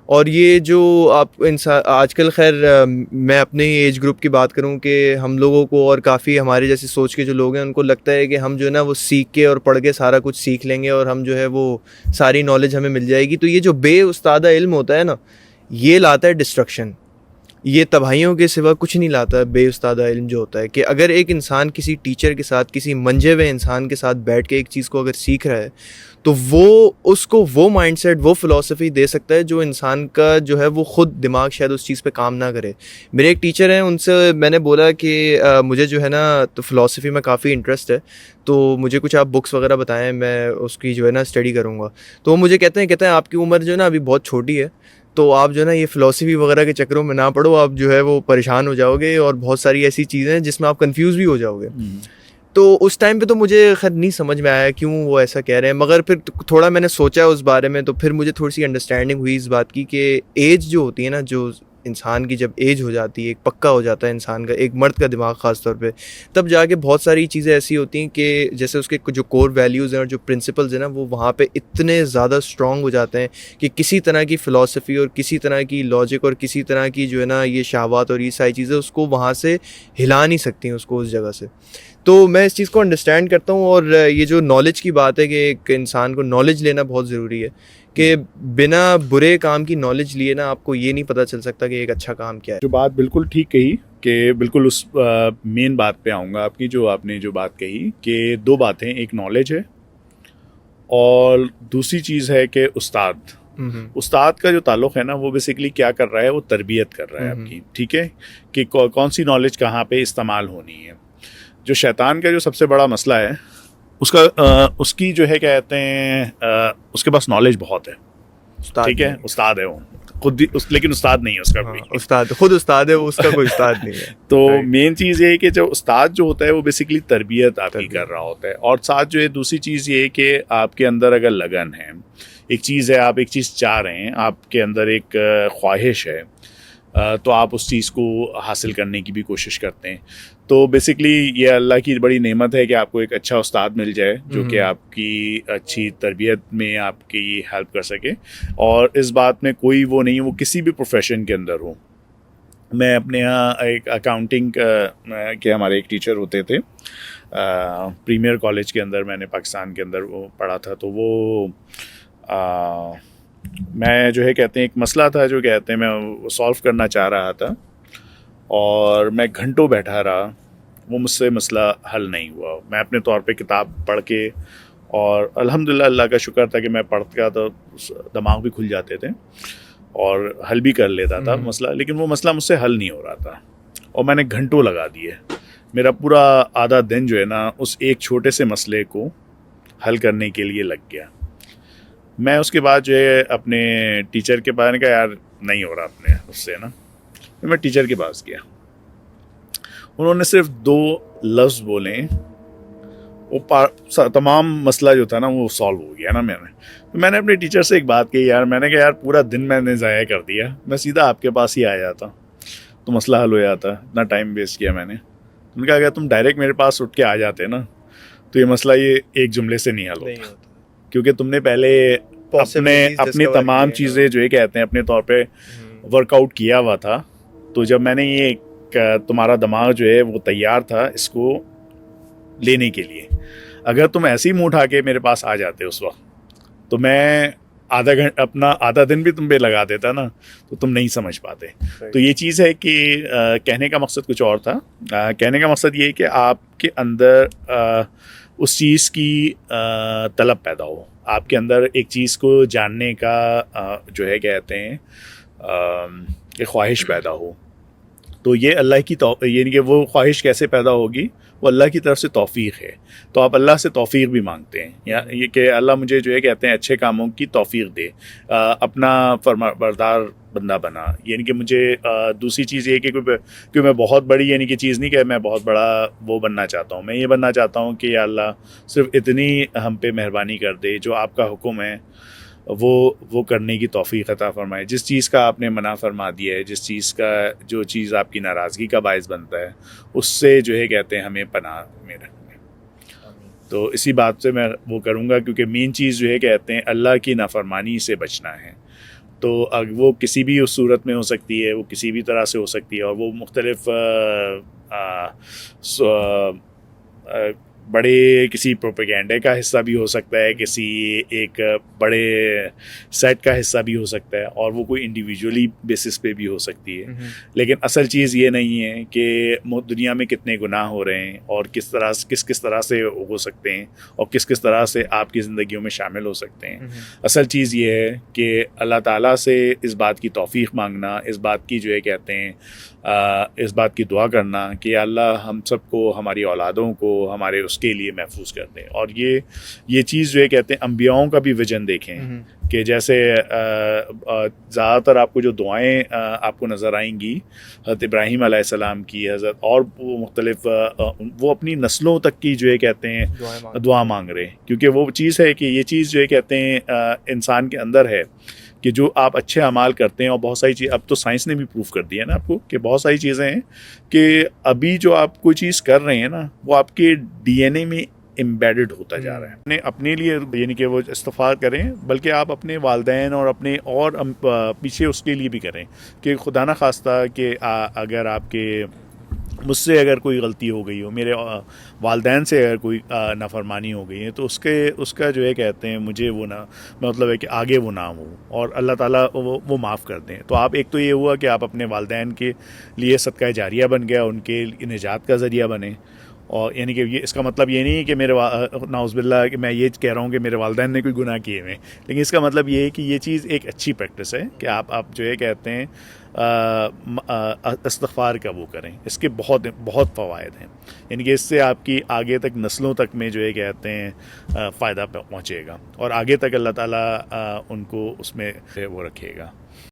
اور یہ جو آپ انسان آج کل خیر میں اپنے ایج گروپ کی بات کروں کہ ہم لوگوں کو اور کافی ہمارے جیسی سوچ کے جو لوگ ہیں ان کو لگتا ہے کہ ہم جو ہے نا وہ سیکھ کے اور پڑھ کے سارا کچھ سیکھ لیں گے اور ہم جو ہے وہ ساری نالج ہمیں مل جائے گی. تو یہ جو بے استادہ علم ہوتا ہے نا یہ لاتا ہے ڈسٹرکشن. یہ تباہیوں کے سوا کچھ نہیں لاتا. بے استادہ علم جو ہوتا ہے کہ اگر ایک انسان کسی ٹیچر کے ساتھ کسی منجے ہوئے انسان کے ساتھ بیٹھ کے ایک چیز کو اگر سیکھ رہا ہے تو وہ اس کو وہ مائنڈ سیٹ وہ فلاسفی دے سکتا ہے جو انسان کا جو ہے وہ خود دماغ شاید اس چیز پہ کام نہ کرے. میرے ایک ٹیچر ہیں ان سے میں نے بولا کہ مجھے جو ہے نا تو فلاسفی میں کافی انٹرسٹ ہے تو مجھے کچھ آپ بکس وغیرہ بتائیں میں اس کی جو ہے نا اسٹڈی کروں گا. تو وہ مجھے کہتے ہیں آپ کی عمر جو ہے نا ابھی بہت چھوٹی ہے تو آپ جو ہے نا یہ فلاسفی وغیرہ کے چکروں میں نہ پڑھو, آپ جو ہے وہ پریشان ہو جاؤ گے اور بہت ساری ایسی چیزیں ہیں جس میں آپ کنفیوز بھی ہو جاؤ گے. تو اس ٹائم پہ تو مجھے خیر نہیں سمجھ میں آیا کیوں وہ ایسا کہہ رہے ہیں, مگر پھر تھوڑا میں نے سوچا اس بارے میں تو پھر مجھے تھوڑی سی انڈرسٹینڈنگ ہوئی اس بات کی کہ ایج جو ہوتی ہے نا جو انسان کی جب ایج ہو جاتی ہے ایک پکا ہو جاتا ہے انسان کا ایک مرد کا دماغ خاص طور پہ تب جا کے بہت ساری چیزیں ایسی ہوتی ہیں کہ جیسے اس کے جو کور ویلیوز ہیں اور جو پرنسپلز ہیں نا وہ وہاں پہ اتنے زیادہ اسٹرانگ ہو جاتے ہیں کہ کسی طرح کی فلاسفی اور کسی طرح کی لاجک اور کسی طرح کی جو ہے نا یہ شہوات اور یہ ساری چیزیں اس کو وہاں سے ہلا نہیں سکتی اس کو اس جگہ سے. تو میں اس چیز کو انڈرسٹینڈ کرتا ہوں اور یہ جو نالج کی بات ہے کہ ایک انسان کو نالج لینا بہت ضروری ہے کہ بنا برے کام کی نالج لیے نا آپ کو یہ نہیں پتہ چل سکتا کہ ایک اچھا کام کیا ہے. جو بات بالکل ٹھیک کہی کہ بالکل اس مین بات پہ آؤں گا آپ کی جو آپ نے جو بات کہی کہ 2 باتیں, ایک نالج ہے اور دوسری چیز ہے کہ استاد کا جو تعلق ہے نا وہ بیسیکلی کیا کر رہا ہے وہ تربیت کر رہا ہے آپ کی, ٹھیک ہے, کہ کون سی نالج کہاں پہ استعمال ہونی ہے. جو شیطان کا جو سب سے بڑا مسئلہ ہے اس کی جو ہے کہتے ہیں اس کے پاس نالج بہت ہے, ٹھیک ہے, استاد ہے وہ خود لیکن استاد نہیں ہے اس کا کوئی. استاد خود استاد ہے وہ, اس کا کوئی استاد نہیں ہے. تو مین چیز یہ ہے کہ جو استاد جو ہوتا ہے وہ بیسیکلی تربیت آپ کی کر رہا ہوتا ہے. اور ساتھ جو ہے دوسری چیز یہ ہے کہ آپ کے اندر اگر لگن ہے, ایک چیز ہے آپ ایک چیز چاہ رہے ہیں, آپ کے اندر ایک خواہش ہے تو آپ اس چیز کو حاصل کرنے کی بھی کوشش کرتے ہیں. تو بیسکلی یہ اللہ کی بڑی نعمت ہے کہ آپ کو ایک اچھا استاد مل جائے جو کہ آپ کی اچھی تربیت میں آپ کی ہیلپ کر سکے. اور اس بات میں کوئی وہ نہیں، وہ کسی بھی پروفیشن کے اندر ہو. میں اپنے یہاں ایک اکاؤنٹنگ کے ہمارے ایک ٹیچر ہوتے تھے پریمیئر کالج کے اندر، میں نے پاکستان کے اندر وہ پڑھا تھا. تو وہ میں جو ہے کہتے ہیں ایک مسئلہ تھا جو کہتے ہیں میں وہ سولو کرنا چاہ رہا تھا، اور میں گھنٹوں بیٹھا رہا، وہ مجھ سے مسئلہ حل نہیں ہوا. میں اپنے طور پہ کتاب پڑھ کے، اور الحمدللہ اللہ کا شکر تھا کہ میں پڑھتا تو دماغ بھی کھل جاتے تھے اور حل بھی کر لیتا تھا مسئلہ، لیکن وہ مسئلہ مجھ سے حل نہیں ہو رہا تھا. اور میں نے گھنٹوں لگا دیے، میرا پورا آدھا دن جو ہے نا اس ایک چھوٹے سے مسئلے کو حل کرنے کے لیے لگ گیا. میں اس کے بعد جو ہے اپنے ٹیچر کے پاس نے کہا یار نہیں ہو رہا اپنے اس سے نا. میں ٹیچر کے پاس گیا، انہوں نے صرف 2 لفظ بولے، وہ تمام مسئلہ جو تھا نا وہ سالو ہو گیا نا. میں نے اپنے ٹیچر سے ایک بات کہی یار، میں نے کہا یار پورا دن میں نے ضائع کر دیا، میں سیدھا آپ کے پاس ہی آ جاتا تو مسئلہ حل ہو جاتا، اتنا ٹائم ویسٹ کیا میں نے. ان نے کہا اگر تم ڈائریکٹ میرے پاس اٹھ کے آ جاتے نا تو یہ مسئلہ یہ ایک جملے سے نہیں حل ہوتا، کیونکہ تم نے پہلے اپنی تمام چیزیں جو ہے کہتے ہیں اپنے طور پہ ورک آؤٹ کیا ہوا تھا. تو جب میں نے یہ تمہارا دماغ جو ہے وہ تیار تھا اس کو لینے کے لیے، اگر تم ایسے ہی منہ اٹھا کے میرے پاس آ جاتے اس وقت تو میں اپنا آدھا دن بھی تم پہ لگا دیتا نا، تو تم نہیں سمجھ پاتے. تو یہ چیز ہے کہ کہنے کا مقصد کچھ اور تھا. کہنے کا مقصد یہ ہے کہ آپ کے اندر اس چیز کی طلب پیدا ہو، آپ کے اندر ایک چیز کو جاننے کا جو ہے کہتے ہیں ایک خواہش پیدا ہو. تو یہ اللہ کی یعنی کہ وہ خواہش کیسے پیدا ہوگی، وہ اللہ کی طرف سے توفیق ہے. تو آپ اللہ سے توفیق بھی مانگتے ہیں، یا یہ کہ اللہ مجھے جو ہے کہتے ہیں اچھے کاموں کی توفیق دے، اپنا فرمانبردار بندہ بنا. یعنی کہ مجھے دوسری چیز یہ کہ میں بہت بڑی یعنی کہ چیز نہیں کہ میں بہت بڑا وہ بننا چاہتا ہوں. میں یہ بننا چاہتا ہوں کہ یا اللہ صرف اتنی ہم پہ مہربانی کر دے، جو آپ کا حکم ہے وہ کرنے کی توفیق عطا فرمائے. جس چیز کا آپ نے منع فرما دیا ہے، جو چیز آپ کی ناراضگی کا باعث بنتا ہے، اس سے جو ہے کہتے ہیں ہمیں پناہ میں رکھیں. تو اسی بات سے میں وہ کروں گا، کیونکہ مین چیز جو ہے کہتے ہیں اللہ کی نافرمانی سے بچنا ہے. تو وہ کسی بھی اس صورت میں ہو سکتی ہے، وہ کسی بھی طرح سے ہو سکتی ہے، اور وہ مختلف بڑے کسی پروپیگینڈے کا حصہ بھی ہو سکتا ہے، کسی ایک بڑے سیٹ کا حصہ بھی ہو سکتا ہے، اور وہ کوئی انڈیویجولی بیسس پہ بھی ہو سکتی ہے. لیکن اصل چیز یہ نہیں ہے کہ دنیا میں کتنے گناہ ہو رہے ہیں اور کس طرح سے ہو سکتے ہیں، اور کس طرح سے آپ کی زندگیوں میں شامل ہو سکتے ہیں. اصل چیز یہ ہے کہ اللہ تعالیٰ سے اس بات کی توفیق مانگنا، اس بات کی جو ہے کہتے ہیں اس بات کی دعا کرنا کہ اللہ ہم سب کو، ہماری اولادوں کو ہمارے اس کے لیے محفوظ کر دیں. اور یہ چیز جو ہے کہتے ہیں انبیاؤں کا بھی ویژن دیکھیں کہ جیسے زیادہ تر آپ کو جو دعائیں آپ کو نظر آئیں گی حضرت ابراہیم علیہ السلام کی، حضرت اور وہ مختلف وہ اپنی نسلوں تک کی جو ہے کہتے ہیں دعا مانگ رہے ہیں. کیونکہ وہ چیز ہے کہ یہ چیز جو ہے کہتے ہیں انسان کے اندر ہے کہ جو آپ اچھے اعمال کرتے ہیں، اور بہت ساری چیز اب تو سائنس نے بھی پروف کر دیا ہے نا آپ کو کہ بہت ساری چیزیں ہیں کہ ابھی جو آپ کوئی چیز کر رہے ہیں نا وہ آپ کے ڈی این اے میں امبیڈڈ ہوتا جا رہا ہے. اپنے لیے یعنی کہ وہ استغفار کریں، بلکہ آپ اپنے والدین اور اپنے اور پیچھے اس کے لیے بھی کریں کہ خدا نہ خواستہ کہ اگر آپ کے مجھ سے اگر کوئی غلطی ہو گئی ہو، میرے والدین سے اگر کوئی نافرمانی ہو گئی ہے، تو اس کا جو ہے کہتے ہیں مجھے وہ نہ مطلب ہے کہ آگے وہ نام ہو، اور اللہ تعالیٰ وہ معاف کر دیں. تو آپ ایک تو یہ ہوا کہ آپ اپنے والدین کے لیے صدقہ جاریہ بن گیا، ان کے نجات کا ذریعہ بنے. اور یعنی کہ اس کا مطلب یہ نہیں ہے کہ نعوذ باللہ کہ میں یہ کہہ رہا ہوں کہ میرے والدین نے کوئی گناہ کیے ہوئے، لیکن اس کا مطلب یہ ہے کہ یہ چیز ایک اچھی پریکٹس ہے کہ آپ جو ہے کہتے ہیں استغفار کا وہ کریں. اس کے بہت بہت فوائد ہیں، یعنی کہ اس سے آپ کی آگے تک نسلوں تک میں جو ہے کہتے ہیں فائدہ پہنچے گا، اور آگے تک اللہ تعالیٰ ان کو اس میں وہ رکھے گا.